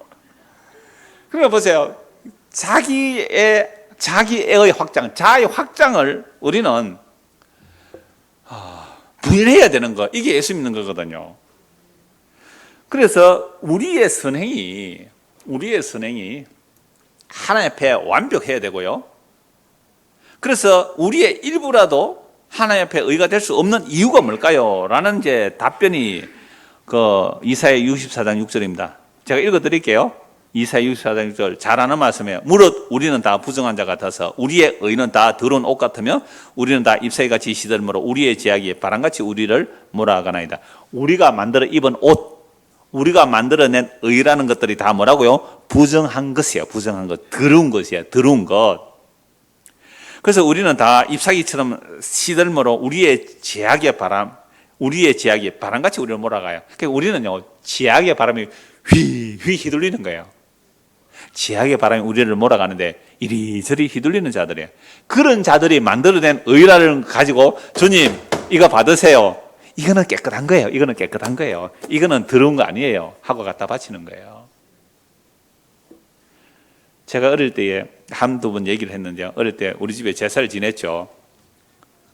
그러니까 보세요. 자기의 확장, 자아의 확장을 우리는 부인해야 되는 거. 이게 예수 믿는 거거든요. 그래서 우리의 선행이 하나님 앞에 완벽해야 되고요. 그래서 우리의 일부라도 하나님 앞에 의가 될 수 없는 이유가 뭘까요? 라는 이제 답변이 이사야 64장 6절입니다. 제가 읽어드릴게요. 이사야 64장 6절 잘 아는 말씀이에요. 무릇 우리는 다 부정한 자 같아서 우리의 의는 다 더러운 옷 같으며 우리는 다 잎사귀같이 시들므로 우리의 제약이 바람같이 우리를 몰아가나이다. 우리가 만들어 입은 옷, 우리가 만들어낸 의라는 것들이 다 뭐라고요? 부정한 것이에요. 부정한 것, 더러운 것이에요. 더러운 것. 그래서 우리는 다 잎사귀처럼 시들므로 우리의 제약의 바람같이 우리를 몰아가요. 그러니까 우리는요, 제약의 바람이 휘휘 휘둘리는 거예요. 제약의 바람이 우리를 몰아가는데 이리저리 휘둘리는 자들이에요. 그런 자들이 만들어낸 의라를 가지고 주님 이거 받으세요. 이거는 깨끗한 거예요. 이거는 깨끗한 거예요. 이거는 더러운 거 아니에요. 하고 갖다 바치는 거예요. 제가 어릴 때에 한두 번 얘기를 했는데요. 어릴 때 우리 집에 제사를 지냈죠.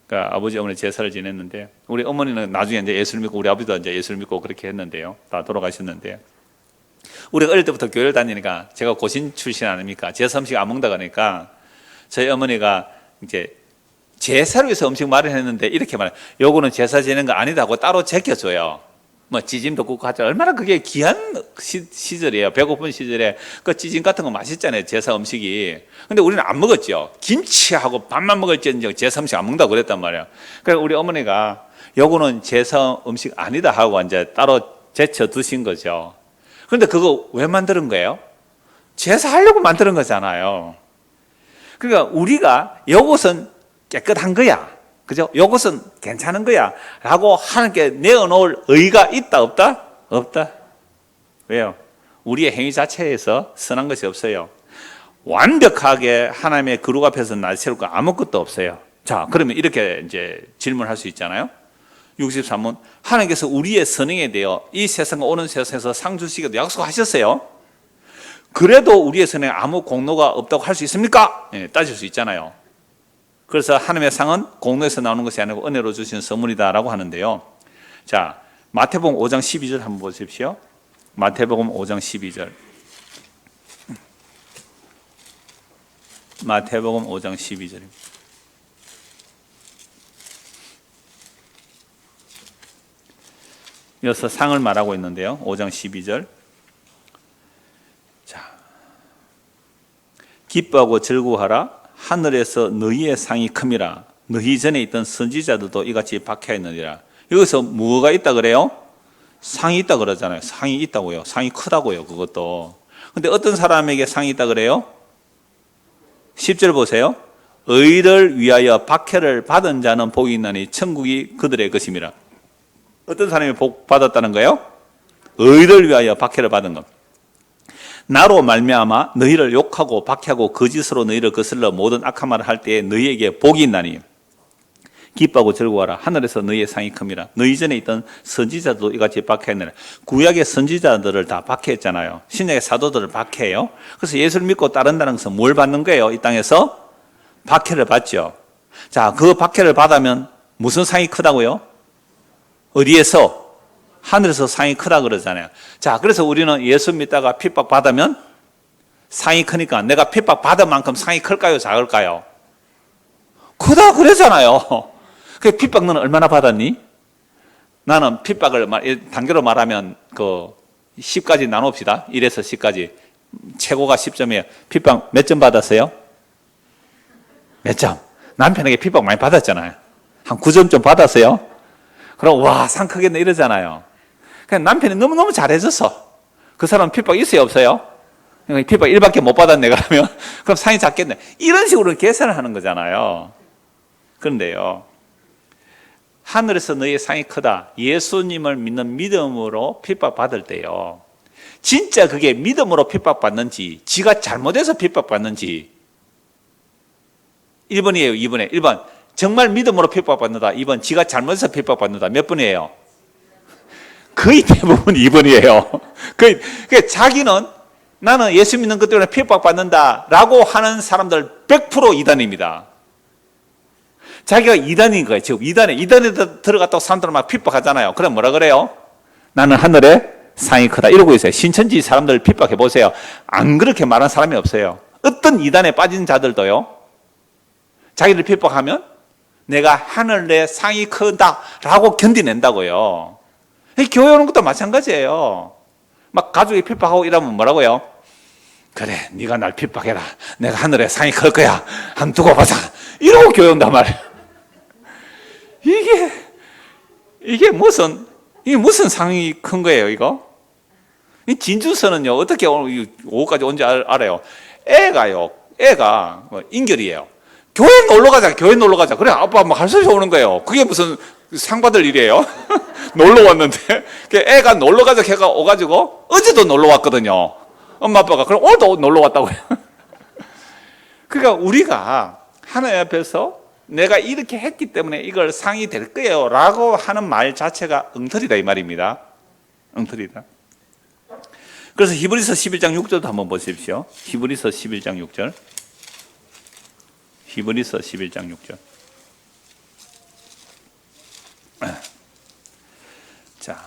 그러니까 아버지 어머니 제사를 지냈는데 우리 어머니는 나중에 이제 예수를 믿고 우리 아버지도 이제 예수를 믿고 그렇게 했는데요. 다 돌아가셨는데 우리가 어릴 때부터 교회를 다니니까 제가 고신 출신 아닙니까? 제사 음식 안 먹다 가니까 저희 어머니가 이제 제사를 위해서 음식 마련했는데 이렇게 말해요. 요거는 제사 지내는 거 아니다 하고 따로 제껴줘요. 뭐 찌짐도 굽고 하죠. 얼마나 그게 귀한 시절이에요. 배고픈 시절에 그 찌짐 같은 거 맛있잖아요. 제사 음식이. 근데 우리는 안 먹었죠. 김치하고 밥만 먹을지 제사 음식 안 먹는다고 그랬단 말이에요. 그래서 우리 어머니가 요거는 제사 음식 아니다 하고 이제 따로 제쳐 두신 거죠. 그런데 그거 왜 만드는 거예요? 제사하려고 만드는 거잖아요. 그러니까 우리가 요것은 깨끗한 거야. 그죠? 요것은 괜찮은 거야. 라고 하나님께 내어놓을 의의가 있다, 없다? 없다. 왜요? 우리의 행위 자체에서 선한 것이 없어요. 완벽하게 하나님의 거룩 앞에서 나세울 거 아무것도 없어요. 자, 그러면 이렇게 이제 질문할 수 있잖아요. 63문. 하나님께서 우리의 선행에 대하여 이 세상과 오는 세상에서 상 주시기도 약속하셨어요. 그래도 우리의 선행에 아무 공로가 없다고 할 수 있습니까? 네, 따질 수 있잖아요. 그래서 하나님의 상은 공로에서 나오는 것이 아니고 은혜로 주신 선물이다라고 하는데요. 자, 마태복음 5장 12절 한번 보십시오. 마태복음 5장 12절. 마태복음 5장 12절입니다. 여기서 상을 말하고 있는데요. 5장 12절. 자, 기뻐하고 즐거워하라. 하늘에서 너희의 상이 큼이라. 너희 전에 있던 선지자들도 이같이 박해 있느니라. 여기서 뭐가 있다 그래요? 상이 있다 그러잖아요. 상이 있다고요. 상이 크다고요. 그것도. 근데 어떤 사람에게 상이 있다 그래요? 10절 보세요. 의를 위하여 박해를 받은 자는 복이 있나니 천국이 그들의 것임이라. 어떤 사람이 복 받았다는 거예요? 의를 위하여 박해를 받은 것. 나로 말미암아 너희를 욕하고 박해하고 거짓으로 너희를 거슬러 모든 악한 말을 할 때에 너희에게 복이 있나니 기뻐하고 즐거워하라. 하늘에서 너희의 상이 큽니다. 너희 전에 있던 선지자도 이같이 박해했느라. 구약의 선지자들을 다 박해했잖아요. 신약의 사도들을 박해해요. 그래서 예수를 믿고 따른다는 것은 뭘 받는 거예요? 이 땅에서 박해를 받죠. 자, 그 박해를 받으면 무슨 상이 크다고요? 어디에서? 하늘에서 상이 크다 그러잖아요. 자, 그래서 우리는 예수 믿다가 핍박 받으면 상이 크니까 내가 핍박 받은 만큼 상이 클까요? 작을까요? 크다 그러잖아요. 그 핍박 너는 얼마나 받았니? 나는 핍박을 단계로 말하면 10까지 나눕시다. 1에서 10까지. 최고가 10점이에요. 핍박 몇 점 받았어요? 몇 점? 남편에게 핍박 많이 받았잖아요. 한 9점 좀 받았어요? 그럼 와, 상 크겠네 이러잖아요. 그냥 남편이 너무너무 잘해줘서 그 사람 핍박 있어요 없어요? 핍박 1밖에 못 받았네 그러면 그럼 상이 작겠네. 이런 식으로 계산을 하는 거잖아요. 그런데요, 하늘에서 너희의 상이 크다. 예수님을 믿는 믿음으로 핍박받을 때요, 진짜 그게 믿음으로 핍박받는지 지가 잘못해서 핍박받는지 1번이에요 2번에 1번 정말 믿음으로 핍박받는다. 2번 지가 잘못해서 핍박받는다. 몇 번이에요? 거의 대부분 2번이에요. 거의, 그러니까 자기는 나는 예수 믿는 것 때문에 핍박받는다 라고 하는 사람들 100% 이단입니다. 자기가 이단인 거예요. 지금 이단에 들어갔다고 사람들은 막 핍박하잖아요. 그럼 뭐라 그래요? 나는 하늘에 상이 크다 이러고 있어요. 신천지 사람들 핍박해 보세요. 안 그렇게 말하는 사람이 없어요. 어떤 이단에 빠진 자들도요, 자기를 핍박하면 내가 하늘에 상이 크다 라고 견디낸다고요. 교회 오는 것도 마찬가지예요. 막 가족이 핍박하고 이러면 뭐라고요? 그래, 네가 날 핍박해라. 내가 하늘에 상이 클 거야. 한 두고 보자. 이러고 교회 온단 말이에요. 이게 무슨 상이 큰 거예요, 이거? 이 진주서는요, 어떻게 오후까지 온지 알아요? 애가 인결이에요. 교회 놀러 가자. 그래, 아빠 뭐 할 수 없이 오는 거예요. 그게 무슨 상 받을 일이에요? 놀러 왔는데. 애가 놀러 가자 걔가 오가지고 어제도 놀러 왔거든요. 엄마 아빠가. 그럼 오늘도 놀러 왔다고요. 그러니까 우리가 하나님 앞에서 내가 이렇게 했기 때문에 이걸 상이 될 거예요 라고 하는 말 자체가 엉터리다 이 말입니다. 엉터리다. 그래서 히브리서 11장 6절도 한번 보십시오. 히브리서 11장 6절. 히브리서 11장 6절. 자,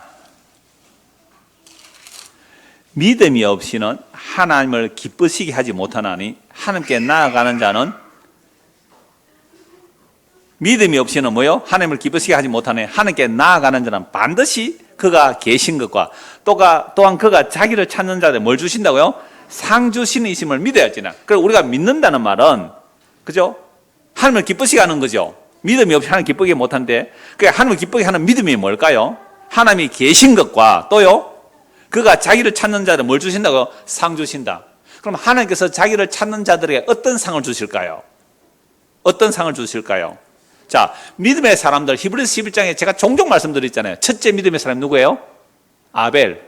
믿음이 없이는 하나님을 기쁘시게 하지 못하나니 하나님께 나아가는 자는 믿음이 없이는 뭐요? 하나님을 기쁘시게 하지 못하네. 하나님께 나아가는 자는 반드시 그가 계신 것과 또한 그가 자기를 찾는 자들 뭘 주신다고요? 상 주시는 이심을 믿어야지나. 그리고 우리가 믿는다는 말은, 그죠? 하나님을 기쁘시게 하는 거죠. 믿음이 없이 하나님 기쁘게 못한데, 그 하나님을 기쁘게 하는 믿음이 뭘까요? 하나님이 계신 것과 또요, 그가 자기를 찾는 자들 뭘 주신다고요? 상 주신다. 그럼 하나님께서 자기를 찾는 자들에게 어떤 상을 주실까요? 어떤 상을 주실까요? 자, 믿음의 사람들, 히브리서 11장에 제가 종종 말씀드렸잖아요. 첫째 믿음의 사람이 누구예요? 아벨.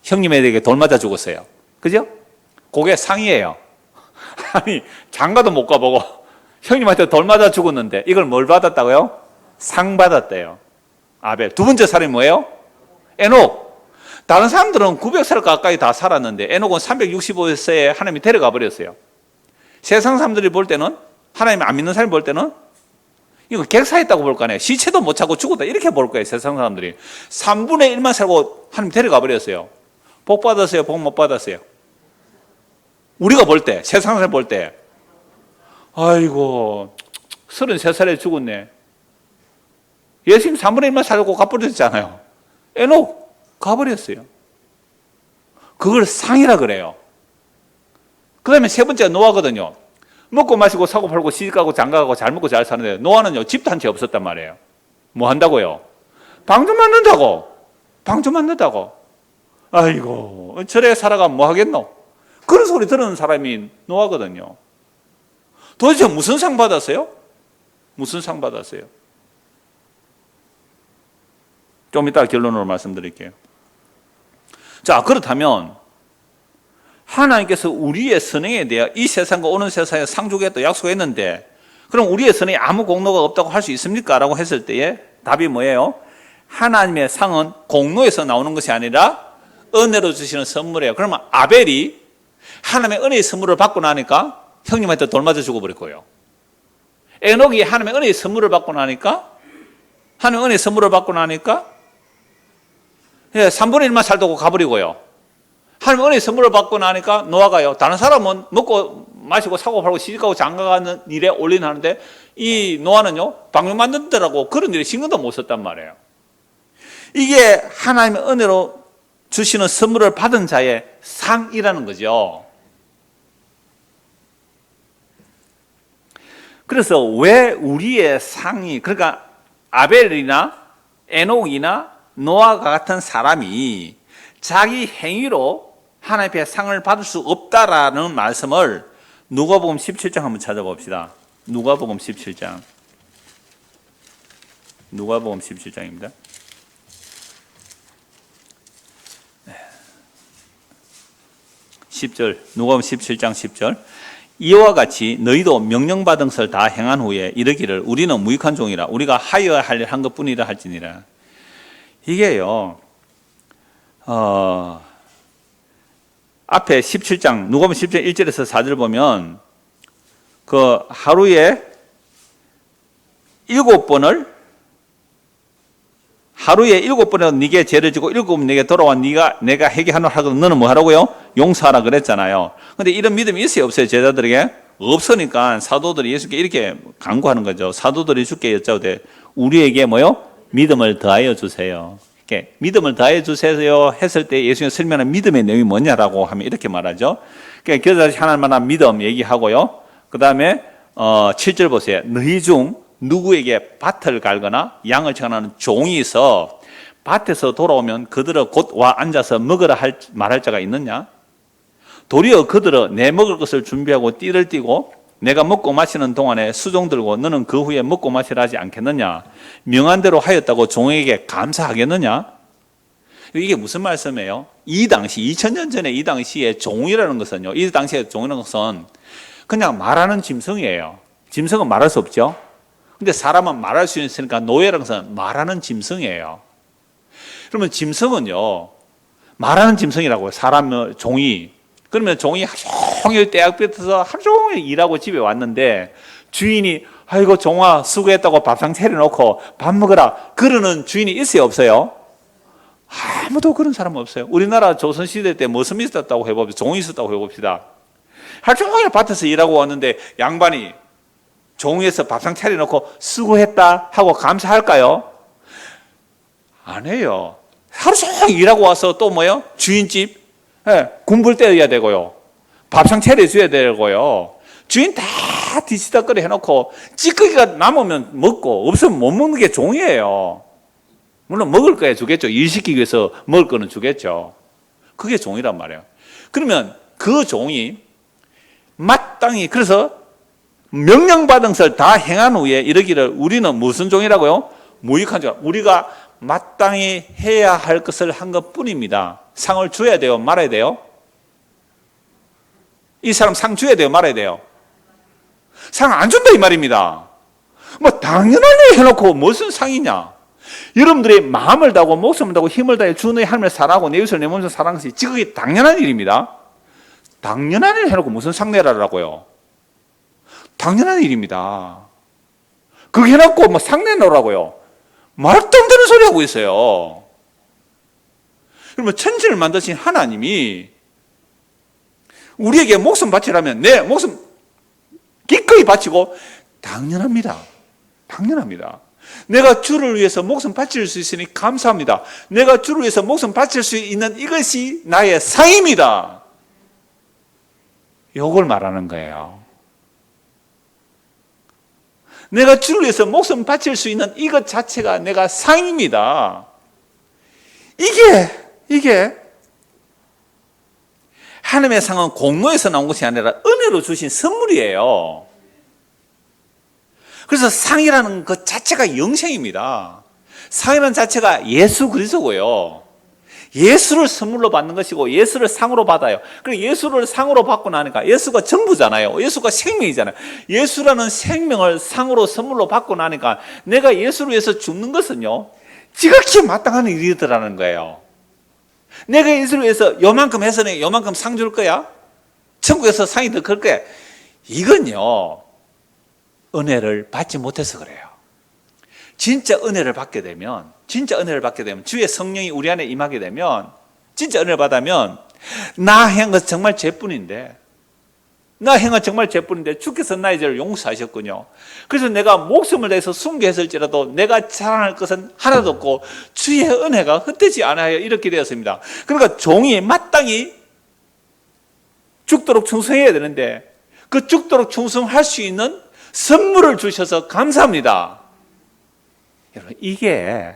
형님에게 돌 맞아 죽었어요. 그죠? 그게 상이에요. 아니, 장가도 못 가보고 형님한테 돌 맞아 죽었는데 이걸 뭘 받았다고요? 상 받았대요. 아벨. 두 번째 사람이 뭐예요? 에녹. 다른 사람들은 900살 가까이 다 살았는데 에녹은 365세에 하나님이 데려가 버렸어요. 세상 사람들이 볼 때는, 하나님 안 믿는 사람이 볼 때는 이거 객사했다고 볼 거 아니에요. 시체도 못 찾고 죽었다 이렇게 볼 거예요. 세상 사람들이. 3분의 1만 살고 하나님 데려가 버렸어요. 복 받았어요? 복 못 받았어요? 우리가 볼 때, 세상 사람 볼 때, 아이고 33살에 죽었네. 예수님 3분의 1만 살고 가버렸잖아요. 에녹 가버렸어요. 그걸 상이라 그래요. 그 다음에 세 번째가 노아거든요. 먹고 마시고 사고 팔고 시집가고 장가가고 잘 먹고 잘 사는데 노아는요 집도 한 채 없었단 말이에요. 뭐 한다고요? 방 좀 만든다고. 방 좀 만든다고. 아이고 저래 살아가면 뭐 하겠노? 그런 소리 들은 사람이 노아거든요. 도대체 무슨 상 받았어요? 무슨 상 받았어요? 좀 이따 결론으로 말씀드릴게요. 자, 그렇다면 하나님께서 우리의 선행에 대해 이 세상과 오는 세상에 상 주겠다고 약속했는데 그럼 우리의 선행에 아무 공로가 없다고 할 수 있습니까? 라고 했을 때에 답이 뭐예요? 하나님의 상은 공로에서 나오는 것이 아니라 은혜로 주시는 선물이에요. 그러면 아벨이 하나님의 은혜의 선물을 받고 나니까 형님한테 돌 맞아 죽어버릴 거예요. 에녹이 하나님의 은혜의 선물을 받고 나니까 하나님의 은혜의 선물을 받고 나니까 3분의 1만 살다고 가버리고요. 하나님의 은혜의 선물을 받고 나니까 노아가요. 다른 사람은 먹고 마시고 사고 팔고 시집가고 장가가는 일에 올인하는데 이 노아는요. 방역 만든다라고 그런 일에 신경도 못 썼단 말이에요. 이게 하나님의 은혜로 주시는 선물을 받은 자의 상이라는 거죠. 그래서 왜 우리의 상이 그러니까 아벨이나 에녹이나 노아가 같은 사람이 자기 행위로 하나님 앞에 상을 받을 수 없다라는 말씀을 누가복음 17장 한번 찾아봅시다. 누가복음 17장. 누가복음 17장입니다. 10절, 누가복음 17장 10절. 이와 같이 너희도 명령받은 것을 다 행한 후에 이르기를 우리는 무익한 종이라 우리가 하여야 할 일 한 것뿐이라 할지니라. 이게요. 앞에 17장 누가복음 17장 1절에서 4절 보면 그 하루에 7번을 네게 죄를 지고 7번 네게 돌아와 내가 회개하노 하거든 너는 뭐 하라고요? 용서하라 그랬잖아요. 근데 이런 믿음이 있어요 없어요? 제자들에게? 없으니까 사도들이 예수께 이렇게 간구하는 거죠. 사도들이 주께 여짜오되 우리에게 뭐요? 믿음을 더하여 주세요. 이렇게 믿음을 더하여 주세요 했을 때 예수님이 설명한 믿음의 내용이 뭐냐라고 하면 이렇게 말하죠. 그러니까 그다지 하나님만한 믿음 얘기하고요. 그 다음에 7절 보세요. 너희 중 누구에게 밭을 갈거나 양을 청하는 종이 있어 밭에서 돌아오면 그들은 곧 와 앉아서 먹으라 말할 자가 있느냐? 도리어 그들은 내 먹을 것을 준비하고 띠를 띠고 내가 먹고 마시는 동안에 수종 들고 너는 그 후에 먹고 마시라 하지 않겠느냐? 명한 대로 하였다고 종에게 감사하겠느냐? 이게 무슨 말씀이에요? 이 당시 2000년 전에 이 당시에 종이라는 것은요. 이 당시에 종이라는 것은 그냥 말하는 짐승이에요. 짐승은 말할 수 없죠. 근데 사람은 말할 수 있으니까 노예라는 것은 말하는 짐승이에요. 그러면 짐승은요. 말하는 짐승이라고요. 사람 종이. 그러면 종이 하루 종일 떼약 뱉어서 하루 종일 일하고 집에 왔는데 주인이 아이고 종아 수고했다고 밥상 차려놓고 밥 먹으라 그러는 주인이 있어요 없어요? 아무도 그런 사람은 없어요. 우리나라 조선시대 때 무슨 있었다고 해봅시다. 종이 있었다고 해봅시다. 하루 종일 밭에서 일하고 왔는데 양반이 종이에서 밥상 차려놓고 수고했다 하고 감사할까요? 안 해요. 하루 종일 일하고 와서 또 뭐요? 주인집 군불 떼어야 되고요. 밥상 차려줘야 되고요. 주인 다 뒤치다거리 해놓고 찌꺼기가 남으면 먹고 없으면 못 먹는 게 종이에요. 물론 먹을 거에 주겠죠. 일시키기 위해서 먹을 거는 주겠죠. 그게 종이란 말이에요. 그러면 그 종이 마땅히 그래서 명령받은 것을 다 행한 후에 이르기를 우리는 무슨 종이라고요? 무익한 종. 우리가 마땅히 해야 할 것을 한 것뿐입니다. 상을 줘야 돼요? 말아야 돼요? 이 사람 상 줘야 돼요? 말아야 돼요? 상 안 준다 이 말입니다. 뭐 당연한 일 해놓고 무슨 상이냐? 여러분들이 마음을 다하고 목숨을 다하고 힘을 다해 주 너의 하나님을 사랑하고 내 이웃을 내 몸에서 사랑하는 것이 지극히 당연한 일입니다. 당연한 일 해놓고 무슨 상 내라라고요? 당연한 일입니다. 그거 해놓고 뭐 상 내놓으라고요? 말도 안 되는 소리 하고 있어요. 그러면 천지를 만드신 하나님이 우리에게 목숨 바치라면 내 목숨 기꺼이 바치고 당연합니다. 당연합니다. 내가 주를 위해서 목숨 바칠 수 있으니 감사합니다. 내가 주를 위해서 목숨 바칠 수 있는 이것이 나의 상입니다. 이걸 말하는 거예요. 내가 주를 위해서 목숨 바칠 수 있는 이것 자체가 내가 상입니다. 이게 하나님의 상은 공로에서 나온 것이 아니라 은혜로 주신 선물이에요. 그래서 상이라는 것 자체가 영생입니다. 상이라는 자체가 예수 그리스도고요. 예수를 선물로 받는 것이고 예수를 상으로 받아요. 그리고 예수를 상으로 받고 나니까 예수가 전부잖아요. 예수가 생명이잖아요. 예수라는 생명을 상으로 선물로 받고 나니까 내가 예수를 위해서 죽는 것은요, 지극히 마땅한 일이더라는 거예요. 내가 예수를 위해서 요만큼 해서 내가 요만큼 상 줄 거야? 천국에서 상이 더 클 거야? 이건요, 은혜를 받지 못해서 그래요. 진짜 은혜를 받게 되면 주의 성령이 우리 안에 임하게 되면, 진짜 은혜를 받으면 나 행한 것 정말 죄뿐인데 주께서 나의 죄를 용서하셨군요. 그래서 내가 목숨을 다해서 순교했을지라도 내가 자랑할 것은 하나도 없고 주의 은혜가 헛되지 않아요. 이렇게 되었습니다. 그러니까 종이 마땅히 죽도록 충성해야 되는데 그 죽도록 충성할 수 있는 선물을 주셔서 감사합니다. 여러분, 이게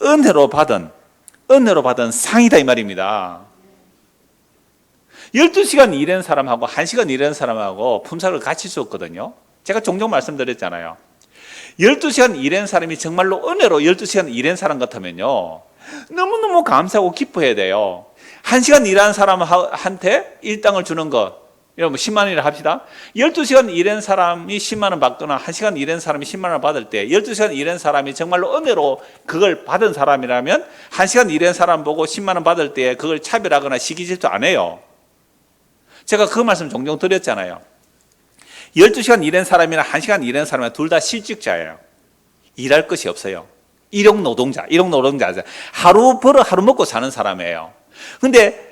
은혜로 받은 상이다 이 말입니다. 12시간 일하는 사람하고 1시간 일하는 사람하고 품삯을 같이 줬거든요. 제가 종종 말씀드렸잖아요. 12시간 일하는 사람이 정말로 은혜로 12시간 일하는 사람 같으면요, 너무너무 감사하고 기뻐해야 돼요. 1시간 일하는 사람한테 일당을 주는 것, 여러분 10만 원이라 합시다. 12시간 일한 사람이 10만 원 받거나 1시간 일한 사람이 10만 원 받을 때 12시간 일한 사람이 정말로 은혜로 그걸 받은 사람이라면 1시간 일한 사람 보고 10만 원 받을 때 그걸 차별하거나 시기질투 안 해요. 제가 그 말씀 종종 드렸잖아요. 12시간 일한 사람이나 1시간 일한 사람이나 둘 다 실직자예요. 일할 것이 없어요. 일용 노동자. 하루 벌어 하루 먹고 사는 사람이에요. 근데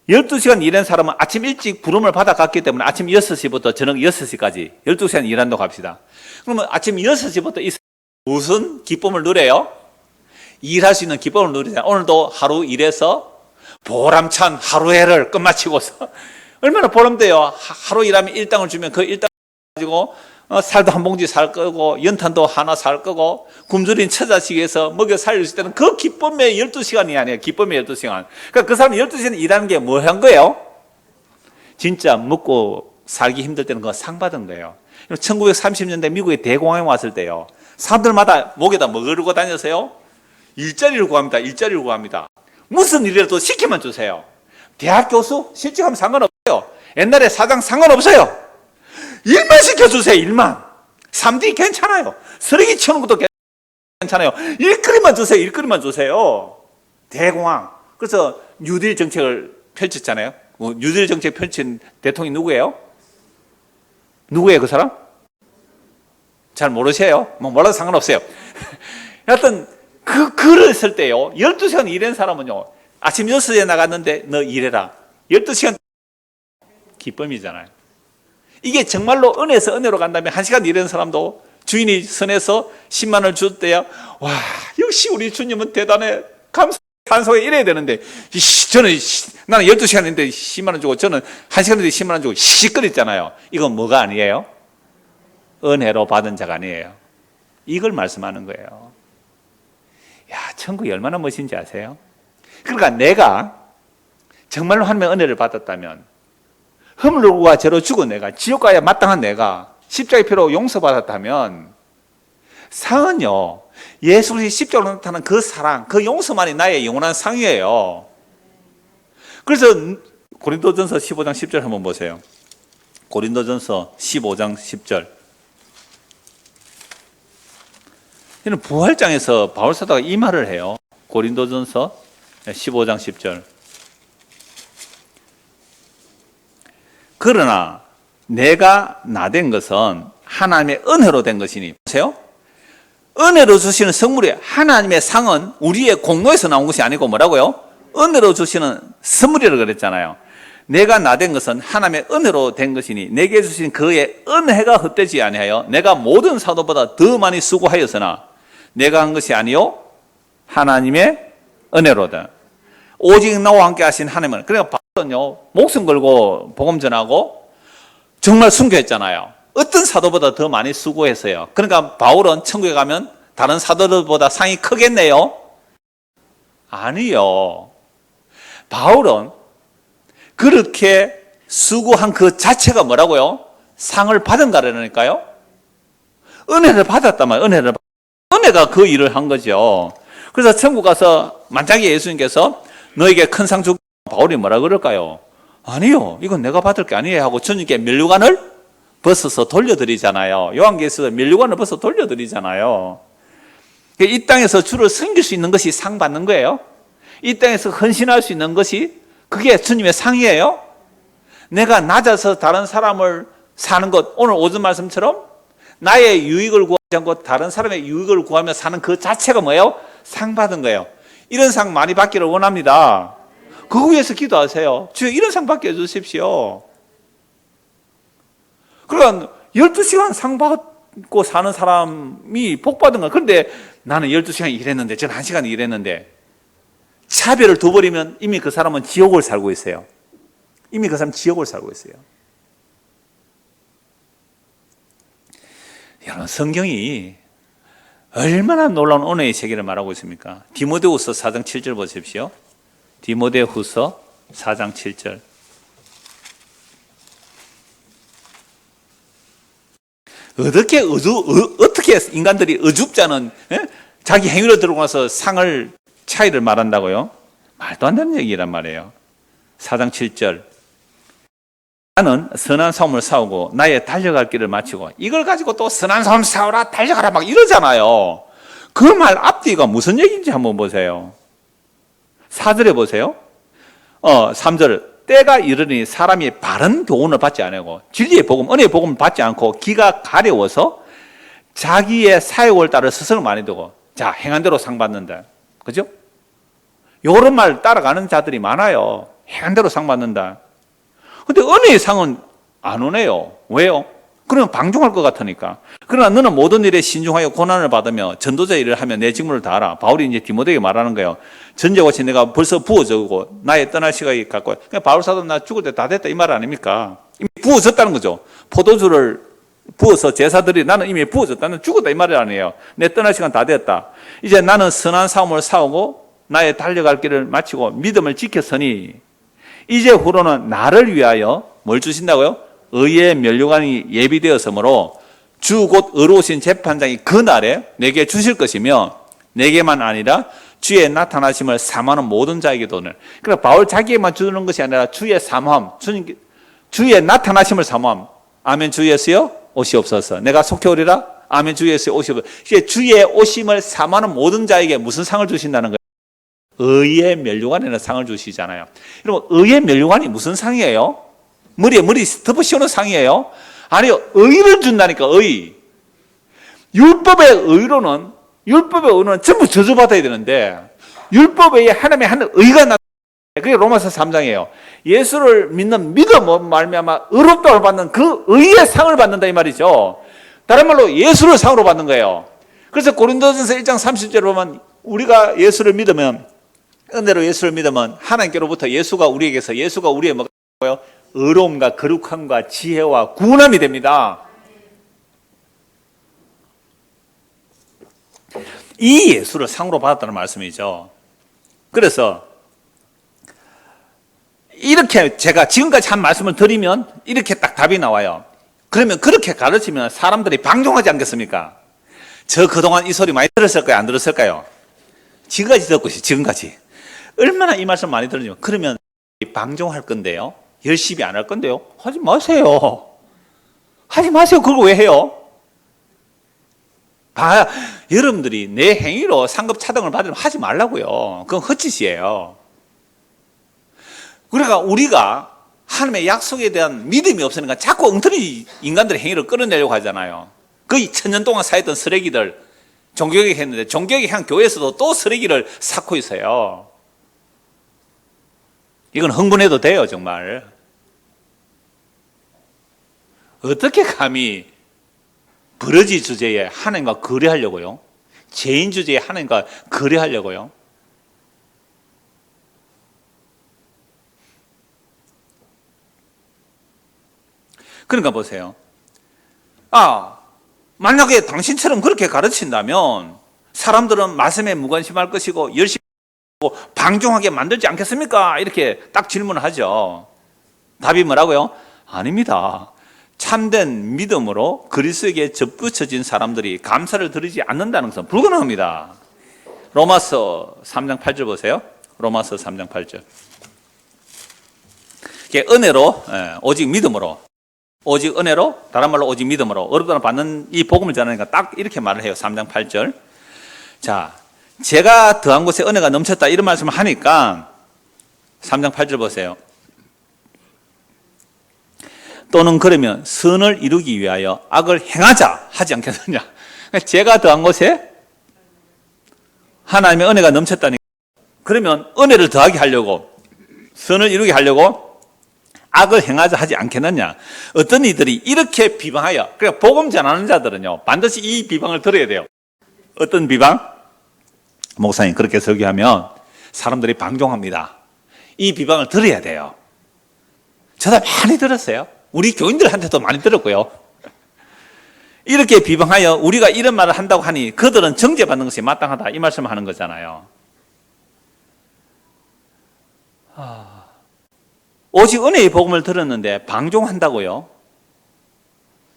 12시간 일한 사람은 아침 일찍 부름을 받아갔기 때문에 아침 6시부터 저녁 6시까지 12시간 일한다고 합시다. 그러면 아침 6시부터 무슨 기쁨을 누려요? 일할 수 있는 기쁨을 누리잖아요. 오늘도 하루 일해서 보람찬 하루해를 끝마치고서 얼마나 보람돼요. 하루 일하면 일당을 주면 그 일당 가지고 살도 한 봉지 살 거고 연탄도 하나 살 거고 굶주린 처자식에서 먹여 살릴 수 있다는 그 기쁨의 12시간이 아니에요. 기쁨의 12시간. 그러니까 그 사람이 12시간 일하는 게 뭐 한 거예요? 진짜 먹고 살기 힘들 때는 그거 상 받은 거예요. 1930년대 미국의 대공황에 왔을 때요, 사람들마다 목에다 뭐 걸고 다녔어요? 일자리를 구합니다. 무슨 일이라도 시키면 주세요. 대학 교수 실직하면 상관없어요. 옛날에 사장 상관없어요. 일만 시켜주세요. 일만. 3D 괜찮아요. 쓰레기 치우는 것도 괜찮아요. 일거리만 주세요. 대공황. 그래서 뉴딜 정책을 펼쳤잖아요. 뉴딜 정책 펼친 대통령이 누구예요? 누구예요, 그 사람? 잘 모르세요? 몰라도 상관없어요. 하여튼 그 글을 쓸 때요, 12시간 일한 사람은요, 아침 6시에 나갔는데 너 일해라. 12시간 기쁨이잖아요. 이게 정말로 은혜에서 은혜로 간다면 1시간 일하는 사람도 주인이 선에서 10만 원을 줄 때야, 와, 역시 우리 주님은 대단해. 감사하게 이래야 되는데, 나는 12시간인데 10만 원 주고, 저는 1시간인데 10만 원 주고 시끄럽잖아요. 이건 뭐가 아니에요? 은혜로 받은 자가 아니에요. 이걸 말씀하는 거예요. 야, 천국이 얼마나 멋진지 아세요? 그러니까 내가 정말로 하나님의 은혜를 받았다면, 허물과 죄로 죽은 내가, 지옥 가야 마땅한 내가 십자가의 피로 용서받았다면, 상은요, 예수 그리스도의 십자가로 나타난 그 사랑, 그 용서만이 나의 영원한 상이에요. 그래서 고린도전서 15장 10절 한번 보세요. 고린도전서 15장 10절. 이는 부활장에서 바울사도가 이 말을 해요. 고린도전서 15장 10절. 그러나 내가 나된 것은 하나님의 은혜로 된 것이니. 보세요. 은혜로 주시는 선물이, 하나님의 상은 우리의 공로에서 나온 것이 아니고 뭐라고요? 은혜로 주시는 선물이라고 그랬잖아요. 내가 나된 것은 하나님의 은혜로 된 것이니 내게 주신 그의 은혜가 헛되지 아니하여 내가 모든 사도보다 더 많이 수고하였으나 내가 한 것이 아니요 하나님의 은혜로다. 오직 나와 함께 하신 하나님은. 그러니까 바울은요, 목숨 걸고 복음 전하고 정말 순교했잖아요. 어떤 사도보다 더 많이 수고했어요. 그러니까 바울은 천국에 가면 다른 사도들보다 상이 크겠네요? 아니요. 바울은 그렇게 수고한 그 자체가 뭐라고요? 상을 받은 거라니까요? 은혜를 받았단 말이에요. 은혜가 그 일을 한 거죠. 그래서 천국 가서 만약에 예수님께서 너에게 큰 상 주고 바울이 뭐라 그럴까요? 아니요, 이건 내가 받을 게 아니에요 하고 주님께 면류관을 벗어서 돌려드리잖아요. 요한계시에서 면류관을 벗어 돌려드리잖아요. 이 땅에서 주를 섬길 수 있는 것이 상 받는 거예요. 이 땅에서 헌신할 수 있는 것이 그게 주님의 상이에요. 내가 낮아서 다른 사람을 사는 것, 오늘 오전 말씀처럼 나의 유익을 구하지 않고 다른 사람의 유익을 구하며 사는 그 자체가 뭐예요? 상 받은 거예요. 이런 상 많이 받기를 원합니다. 그거 위해서 기도하세요. 주여 이런 상 받게 해주십시오. 그러니까 12시간 상 받고 사는 사람이 복 받은 거야. 그런데 나는 12시간 일했는데 저는 1시간 일했는데 차별을 둬버리면 이미 그 사람은 지옥을 살고 있어요. 이미 그 사람은 지옥을 살고 있어요. 여러분, 성경이 얼마나 놀라운 은혜의 세계를 말하고 있습니까? 디모데후서 4장 7절 보십시오. 디모데후서 4장 7절. 어떻게 인간들이 어줍잖은 자기 행위로 들어고 나서 상을 차이를 말한다고요? 말도 안 되는 얘기란 말이에요. 4장 7절. 나는 선한 싸움을 싸우고 나의 달려갈 길을 마치고 이걸 가지고 또 선한 싸움 싸우라 달려가라 막 이러잖아요. 그 말 앞뒤가 무슨 얘기인지 한번 보세요. 4절에 보세요. 3절. 때가 이르니 사람이 바른 교훈을 받지 않고 진리의 복음, 은혜의 복음을 받지 않고 기가 가려워서 자기의 사욕을 따라 스승을 많이 두고 자, 행한 대로 상 받는다. 그죠? 요런 말 따라가는 자들이 많아요. 행한 대로 상 받는다. 근데 은혜의 상은 안 오네요. 왜요? 그러면 방종할 것 같으니까. 그러나 너는 모든 일에 신중하여 고난을 받으며 전도자 일을 하며 내 직무를 다하라. 바울이 이제 디모데에게 말하는 거예요. 전제같이 내가 벌써 부어져고 나의 떠날 시간이 갖고. 그러니까 바울 사도 나 죽을 때 다 됐다 이 말 아닙니까? 이미 부어졌다는 거죠. 포도주를 부어서 제사들이 나는 이미 부어졌다는 죽었다 이 말이 아니에요. 내 떠날 시간 다 됐다. 이제 나는 선한 싸움을 싸우고 나의 달려갈 길을 마치고 믿음을 지켰으니 이제 후로는 나를 위하여 뭘 주신다고요? 의의 면류관이 예비되었으므로 주 곧 의로우신 재판장이 그 날에 내게 주실 것이며 내게만 아니라 주의 나타나심을 사모하는 모든 자에게도 오늘. 그러니까 바울 자기에게만 주는 것이 아니라 주의 사모함, 주의 나타나심을 사모함. 아멘 주 예수여 오시옵소서. 내가 속해 오리라. 아멘 주 예수여 오시옵소서. 주의 오심을 사모하는 모든 자에게 무슨 상을 주신다는 거예요? 의의 면류관이라는 상을 주시잖아요. 여러분, 의의 면류관이 무슨 상이에요? 머리 덮어 씌우는 상이에요? 아니요, 의를 준다니까, 의. 율법의 의로는 전부 저주받아야 되는데, 율법 외에 하나님의 한 의가 나타나요. 그게 로마서 3장이에요. 예수를 믿는 믿음 말미암아 의롭다를 받는 그 의의 상을 받는다 이 말이죠. 다른 말로 예수를 상으로 받는 거예요. 그래서 고린도전서 1장 30절을 보면 우리가 예수를 믿으면 은혜로 예수를 믿으면 하나님께로부터 예수가 우리에게서 예수가 우리의 뭐가요? 의로움과 거룩함과 지혜와 구원함이 됩니다. 이 예수를 상으로 받았다는 말씀이죠. 그래서 이렇게 제가 지금까지 한 말씀을 드리면 이렇게 딱 답이 나와요. 그러면 그렇게 가르치면 사람들이 방종하지 않겠습니까? 저 그동안 이 소리 많이 들었을까요? 안 들었을까요? 지금까지 듣고 있어요. 지금까지. 얼마나 이 말씀 많이 들으면 그러면 방종할 건데요. 열심히 안 할 건데요. 하지 마세요. 하지 마세요. 그걸 왜 해요? 여러분들이 내 행위로 상급 차등을 받으면 하지 말라고요. 그건 헛짓이에요. 그러니까 우리가 하나님의 약속에 대한 믿음이 없으니까 자꾸 엉터리 인간들의 행위를 끌어내려고 하잖아요. 거의 1000년 동안 사했던 쓰레기들 종교개혁 했는데 종교개혁 한 교회에서도 또 쓰레기를 쌓고 있어요. 이건 흥분해도 돼요, 정말. 어떻게 감히 버러지 주제에 하나님과 거래하려고요? 죄인 주제에 하나님과 거래하려고요? 그러니까 보세요. 만약에 당신처럼 그렇게 가르친다면 사람들은 말씀에 무관심할 것이고 열심히 하고 방종하게 만들지 않겠습니까? 이렇게 딱 질문을 하죠. 답이 뭐라고요? 아닙니다. 참된 믿음으로 그리스도에게 접붙여진 사람들이 감사를 드리지 않는다는 것은 불가능합니다. 로마서 3장 8절 보세요. 로마서 3장 8절. 은혜로, 오직 믿음으로, 오직 은혜로, 다른 말로 오직 믿음으로 어렵다는 받는 이 복음을 전하니까 딱 이렇게 말을 해요. 3장 8절. 자, 제가 더한 곳에 은혜가 넘쳤다 이런 말씀을 하니까 3장 8절 보세요. 또는 그러면 선을 이루기 위하여 악을 행하자 하지 않겠느냐. 제가 더한 곳에 하나님의 은혜가 넘쳤다니까. 그러면 은혜를 더하게 하려고, 선을 이루게 하려고 악을 행하자 하지 않겠느냐. 어떤 이들이 이렇게 비방하여, 그러니까 복음 전하는 자들은요 반드시 이 비방을 들어야 돼요. 어떤 비방? 목사님 그렇게 설교하면 사람들이 방종합니다. 이 비방을 들어야 돼요. 저도 많이 들었어요. 우리 교인들한테도 많이 들었고요. 이렇게 비방하여 우리가 이런 말을 한다고 하니 그들은 정죄받는 것이 마땅하다 이 말씀을 하는 거잖아요. 오직 은혜의 복음을 들었는데 방종한다고요?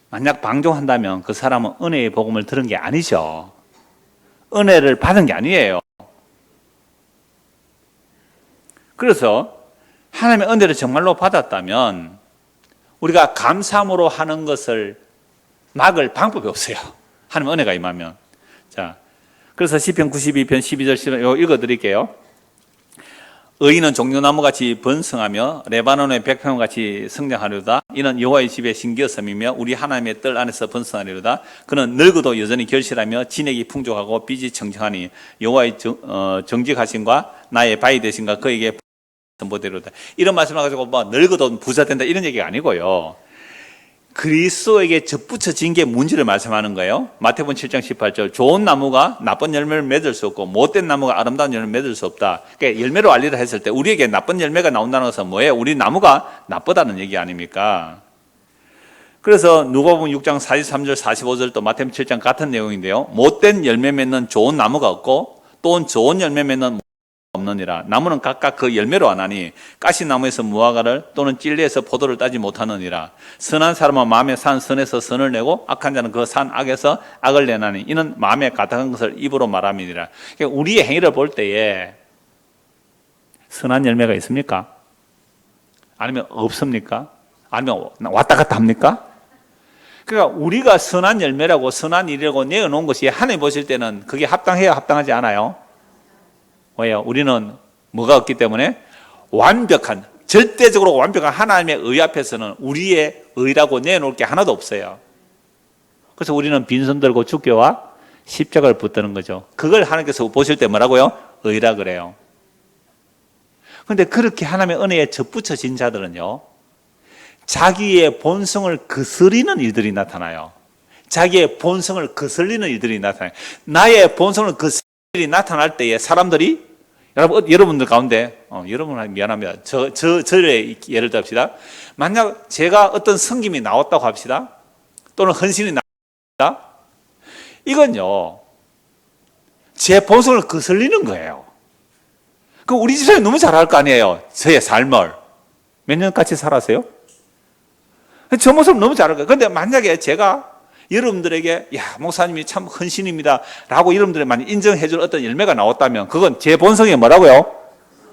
만약 방종한다면 그 사람은 은혜의 복음을 들은 게 아니죠. 은혜를 받은 게 아니에요. 그래서 하나님의 은혜를 정말로 받았다면 우리가 감사함으로 하는 것을 막을 방법이 없어요. 하나님의 은혜가 임하면. 자, 그래서 시편 92편 12절 15절 읽어드릴게요. 의인은 종려나무같이 번성하며 레바논의 백향같이 성장하려다. 이는 여호와의 집에 신기어섬이며 우리 하나님의 뜰 안에서 번성하리로다. 그는 늙어도 여전히 결실하며 진액이 풍족하고 빛이 청청하니 여호와의 정직하심과 나의 바위 되신가 그에게 전보대로다. 이런 말씀을 가지고 늙어도 부자 된다 이런 얘기가 아니고요. 그리스도에게 접붙여진 게 문제를 말씀하는 거예요. 마태복음 7장 18절. 좋은 나무가 나쁜 열매를 맺을 수 없고 못된 나무가 아름다운 열매를 맺을 수 없다. 그러니까 열매로 알리라 했을 때 우리에게 나쁜 열매가 나온다는 것은 뭐예요? 우리 나무가 나쁘다는 얘기 아닙니까? 그래서 누가복음 6장 43절 45절도 마태복음 7장 같은 내용인데요. 못된 열매 맺는 좋은 나무가 없고 또 좋은 열매 맺는 없느니라. 나무는 각각 그 열매로 안하니 가시나무에서 무화과를 또는 찔레에서 포도를 따지 못하느니라. 선한 사람은 마음에 산 선에서 선을 내고 악한 자는 그 산 악에서 악을 내나니 이는 마음에 가득한 것을 입으로 말함이니라. 그러니까 우리의 행위를 볼 때에 선한 열매가 있습니까? 아니면 없습니까? 아니면 왔다 갔다 합니까? 그러니까 우리가 선한 열매라고 선한 일이라고 내어놓은 것이 하나님 보실 때는 그게 합당해요? 합당하지 않아요? 왜요? 우리는 뭐가 없기 때문에 완벽한, 절대적으로 완벽한 하나님의 의 앞에서는 우리의 의라고 내놓을 게 하나도 없어요. 그래서 우리는 빈손 들고 주교와 십자가를 붙드는 거죠. 그걸 하나님께서 보실 때 뭐라고요? 의라 그래요. 그런데 그렇게 하나님의 은혜에 접붙여진 자들은요, 자기의 본성을 거스리는 일들이 나타나요. 자기의 본성을 거슬리는 일들이 나타나요. 나의 본성을 거슬리는 일이 나타날 때에 사람들이 여러분들 가운데 여러분 미안합니다. 저의 예를 듭시다. 만약 제가 어떤 성김이 나왔다고 합시다. 또는 헌신이 나왔다. 이건요 제 본성을 거슬리는 거예요. 그 우리 집사람이 너무 잘 알 거 아니에요. 저의 삶을 몇 년 같이 살았어요? 저 모습을 너무 잘 알 거예요. 그런데 만약에 제가 여러분들에게 야 목사님이 참 헌신입니다 라고 여러분들이 많이 인정해 줄 어떤 열매가 나왔다면 그건 제 본성이 뭐라고요?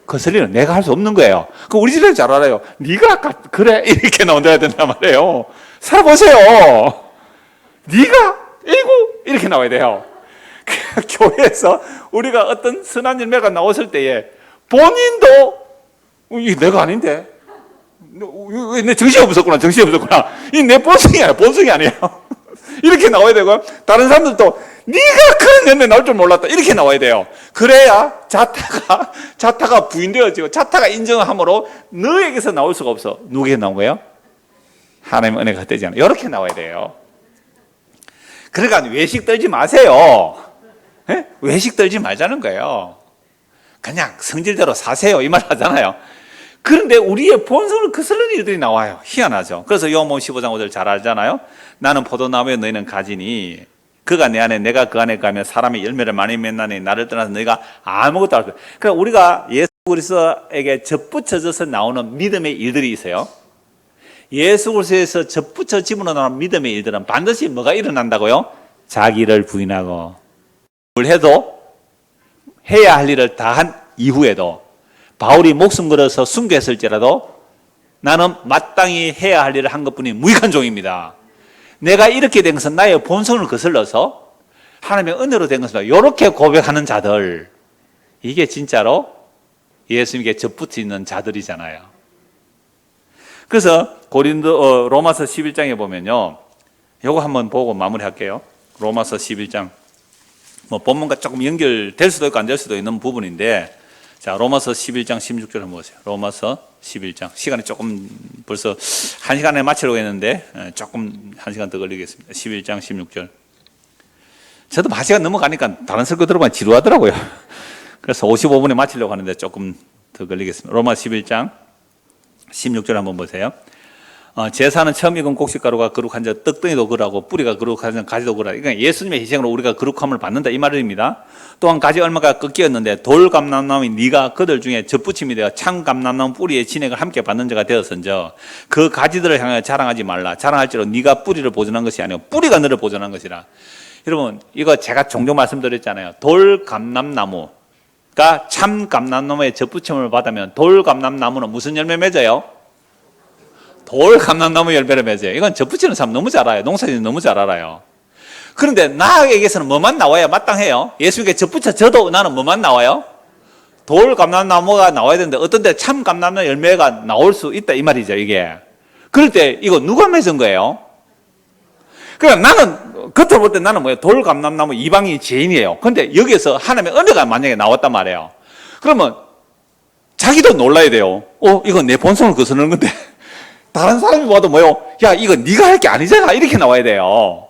거슬리는 내가 할 수 없는 거예요. 그 우리 집에 잘 알아요. 네가 아까 그래 이렇게 나온다야 된단 말이에요. 살아보세요. 네가 에이구 이렇게 나와야 돼요. 교회에서 우리가 어떤 선한 열매가 나왔을 때에 본인도 이게 내가 아닌데 내 정신이 없었구나. 이 내 본성이 아니에요. 이렇게 나와야 되고요. 다른 사람들도 네가 그런 열매 나올 줄 몰랐다 이렇게 나와야 돼요. 그래야 자타가 부인되어지고 자타가 인정함으로 너에게서 나올 수가 없어. 누구에게 나온 거예요? 하나님의 은혜가 되지 않아요. 이렇게 나와야 돼요. 그러니까 외식 떨지 마세요. 네? 외식 떨지 말자는 거예요. 그냥 성질대로 사세요 이 말 하잖아요. 그런데 우리의 본성을 거스르는 일들이 나와요. 희한하죠. 그래서 요한복음 15장 5절 잘 알잖아요. 나는 포도나무에 너희는 가지니 그가 내 안에 내가 그 안에 가면 사람의 열매를 많이 맺나니 나를 떠나서 너희가 아무것도 할 거야. 그러니까 우리가 예수 그리스도에게 접붙여져서 나오는 믿음의 일들이 있어요. 예수 그리스도에서 접붙여짐으로 나오는 믿음의 일들은 반드시 뭐가 일어난다고요? 자기를 부인하고 뭘 해도 해야 할 일을 다 한 이후에도 바울이 목숨 걸어서 순교했을지라도 나는 마땅히 해야 할 일을 한 것뿐이 무익한 종입니다. 내가 이렇게 된 것은 나의 본성을 거슬러서 하나님의 은혜로 된 것이다. 이렇게 고백하는 자들, 이게 진짜로 예수님께 접붙어 있는 자들이잖아요. 그래서 로마서 11장에 보면요, 요거 한번 보고 마무리할게요. 로마서 11장. 뭐 본문과 조금 연결될 수도 있고 안 될 수도 있는 부분인데, 자, 로마서 11장 16절 한번 보세요. 로마서 11장. 시간이 조금 벌써 1시간에 마치려고 했는데 조금 1시간 더 걸리겠습니다. 11장 16절. 저도 1시간 넘어가니까 다른 설교 들어보면 지루하더라고요. 그래서 55분에 마치려고 하는데 조금 더 걸리겠습니다. 로마 11장 16절 한번 보세요. 제사는 처음 익은 곡식가루가 거룩한 자 떡덩이도 그러하고 뿌리가 거룩한 자 가지도 그러하고, 그러니까 예수님의 희생으로 우리가 거룩함을 받는다 이 말입니다. 또한 가지 얼마가 꺾이었는데 돌 감람나무인 네가 그들 중에 젖붙임이 되어 참 감람나무 뿌리의 진액을 함께 받는 자가 되었은저 그 가지들을 향하여 자랑하지 말라. 자랑할지로 네가 뿌리를 보존한 것이 아니고 뿌리가 너를 보존한 것이라. 여러분, 이거 제가 종종 말씀드렸잖아요. 돌 감람나무가 참 감람나무의 젖붙임을 받으면 돌 감람나무는 무슨 열매 맺어요? 돌 감람나무 열매를 맺어요. 이건 젖붙이는 사람 너무 잘 알아요. 농사짓는 너무 잘 알아요. 그런데 나에게서는 뭐만 나와야 마땅해요? 예수님께 젖붙여져도 나는 뭐만 나와요? 돌 감람나무가 나와야 되는데 어떤 데 참 감람나무 열매가 나올 수 있다 이 말이죠, 이게. 그럴 때 이거 누가 맺은 거예요? 그러니까 나는 겉으로 볼 때 나는 뭐예요? 돌 감람나무 이방인 죄인이에요. 그런데 여기에서 하나님의 은혜가 만약에 나왔단 말이에요. 그러면 자기도 놀라야 돼요. 이건 내 본성을 거스르는 건데 다른 사람이 봐도 뭐요? 야, 이거 네가 할 게 아니잖아. 이렇게 나와야 돼요.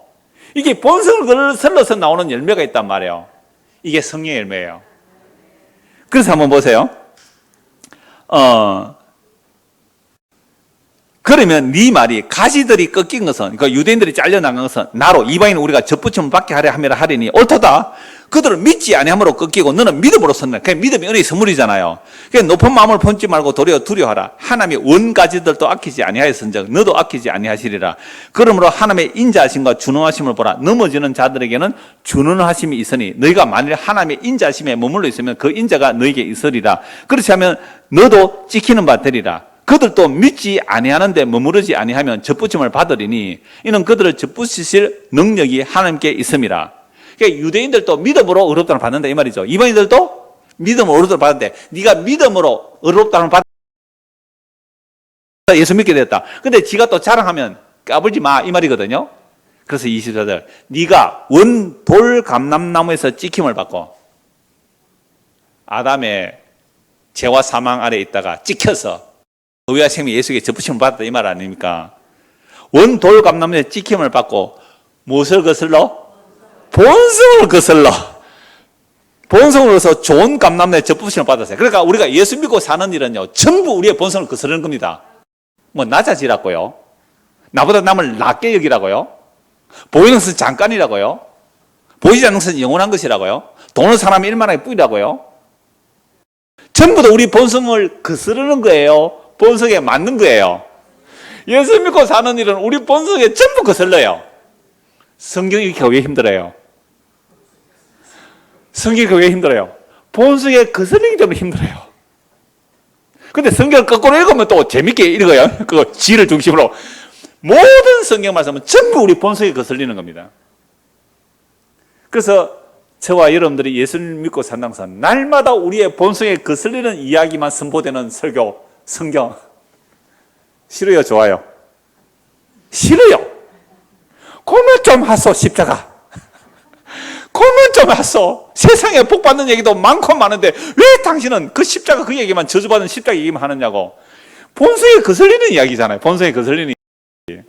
이게 본성을 거슬러서 나오는 열매가 있단 말이에요. 이게 성령의 열매예요. 그래서 한번 보세요. 그러면 네 말이 가지들이 꺾인 것은, 그러니까 유대인들이 잘려나간 것은 나로 이방인 우리가 젖붙임을 받게 하려 함이라 하리니 옳도다. 그들은 믿지 아니함으로 꺾이고 너는 믿음으로 섰네. 그냥 믿음이 은혜의 선물이잖아요. 그냥 높은 마음을 품지 말고 도리어 두려워하라. 하나님이 원 가지들도 아끼지 아니하였은즉 너도 아끼지 아니하시리라. 그러므로 하나님의 인자하심과 준엄하심을 보라. 넘어지는 자들에게는 준엄하심이 있으니 너희가 만일 하나님의 인자하심에 머물러 있으면 그 인자가 너희에게 있으리라. 그렇지 않으면 너도 찍히는 바 되리라. 그들도 믿지 아니하는데 머무르지 아니하면 젖붙임을 받으리니 이는 그들을 젖붙이실 능력이 하나님께 있음이라. 그러니까 유대인들도 믿음으로 의롭다를 받는다 이 말이죠. 이방인들도 믿음으로 의롭다를 받는데 네가 믿음으로 의롭다를 받는다. 예수 믿게 됐다. 근데 지가 또 자랑하면 까불지 마 이 말이거든요. 그래서 24절 네가 원 돌 감람나무에서 찍힘을 받고 아담의 죄와 사망 아래에 있다가 찍혀서 의와 생명 예수에게 접붙임을 받았다 이 말 아닙니까? 원 돌 감람나무에 찍힘을 받고 무엇을 거슬러? 본성을 거슬러. 본성으로서 좋은 감람나무에 접붙임을 받았어요. 그러니까 우리가 예수 믿고 사는 일은요 전부 우리의 본성을 거스르는 겁니다. 뭐 낮아지라고요? 나보다 남을 낮게 여기라고요? 보이는 것은 잠깐이라고요? 보이지 않는 것은 영원한 것이라고요? 돈을 사람이 일만하게 뿌리라고요? 전부 다 우리 본성을 거스르는 거예요. 본성에 맞는 거예요. 예수 믿고 사는 일은 우리 본성에 전부 거슬러요. 성경 읽기가 왜 힘들어요? 성경 읽기가 왜 힘들어요? 본성에 거슬리기 때문에 힘들어요. 근데 성경을 거꾸로 읽으면 또 재밌게 읽어요. 그 지를 중심으로. 모든 성경 말씀은 전부 우리 본성에 거슬리는 겁니다. 그래서 저와 여러분들이 예수를 믿고 산다고 해서 날마다 우리의 본성에 거슬리는 이야기만 선보되는 설교, 성경. 싫어요, 좋아요? 싫어요. 그러면 좀 하소, 십자가. 그러면 좀 하소. 세상에 복 받는 얘기도 많고 많은데 왜 당신은 그 십자가 그 얘기만, 저주받은 십자가 얘기만 하느냐고. 본성에 거슬리는 이야기잖아요. 본성에 거슬리는 이야기.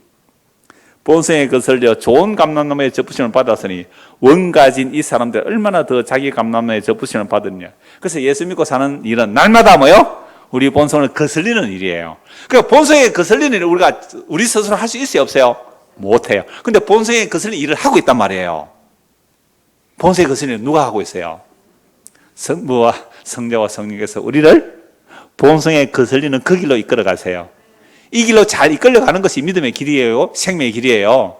본성에 거슬려 좋은 감람나무의 접붙임을 받았으니 원가진 이 사람들 얼마나 더 자기 감람나무의 접붙임을 받았냐. 그래서 예수 믿고 사는 일은 날마다 뭐요? 우리 본성을 거슬리는 일이에요. 그러니까 본성에 거슬리는 일을 우리 스스로 할 수 있어요, 없어요? 못해요. 근데 본성에 거슬리는 일을 하고 있단 말이에요. 본성에 거슬리는 일을 누가 하고 있어요? 성부와 성자와 성령께서 우리를 본성에 거슬리는 그 길로 이끌어 가세요. 이 길로 잘 이끌려 가는 것이 믿음의 길이에요, 생명의 길이에요.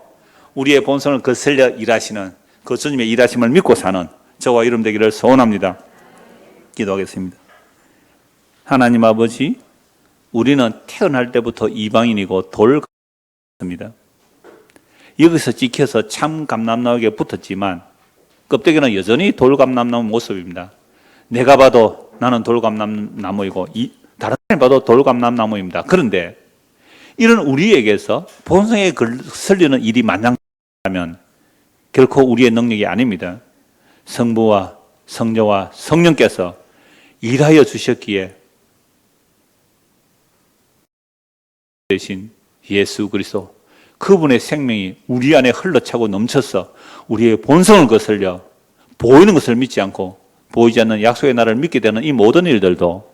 우리의 본성을 거슬려 일하시는 그 주님의 일하심을 믿고 사는 저와 여러분 되기를 소원합니다. 기도하겠습니다. 하나님 아버지, 우리는 태어날 때부터 이방인이고 돌감납니다. 여기서 찍혀서 참 감람나무에 붙었지만 껍데기는 여전히 돌감람나무 모습입니다. 내가 봐도 나는 돌감람나무이고 다른 사람이 봐도 돌감람나무입니다. 그런데 이런 우리에게서 본성에 거슬리는 일이 만장하면 결코 우리의 능력이 아닙니다. 성부와 성자와 성령께서 일하여 주셨기에 대신 예수 그리스도 그분의 생명이 우리 안에 흘러차고 넘쳐서 우리의 본성을 거슬려 보이는 것을 믿지 않고 보이지 않는 약속의 나라를 믿게 되는 이 모든 일들도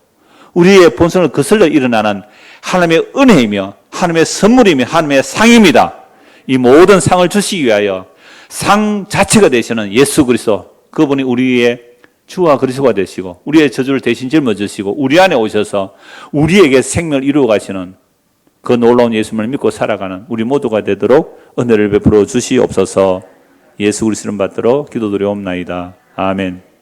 우리의 본성을 거슬려 일어나는 하나님의 은혜이며 하나님의 선물이며 하나님의 상입니다. 이 모든 상을 주시기 위하여 상 자체가 되시는 예수 그리스도 그분이 우리의 주와 그리스도가 되시고 우리의 저주를 대신 짊어지시고 우리 안에 오셔서 우리에게 생명을 이루어 가시는 그 놀라운 예수님을 믿고 살아가는 우리 모두가 되도록 은혜를 베풀어 주시옵소서. 예수 그리스도를 받들어 기도드리옵나이다. 아멘.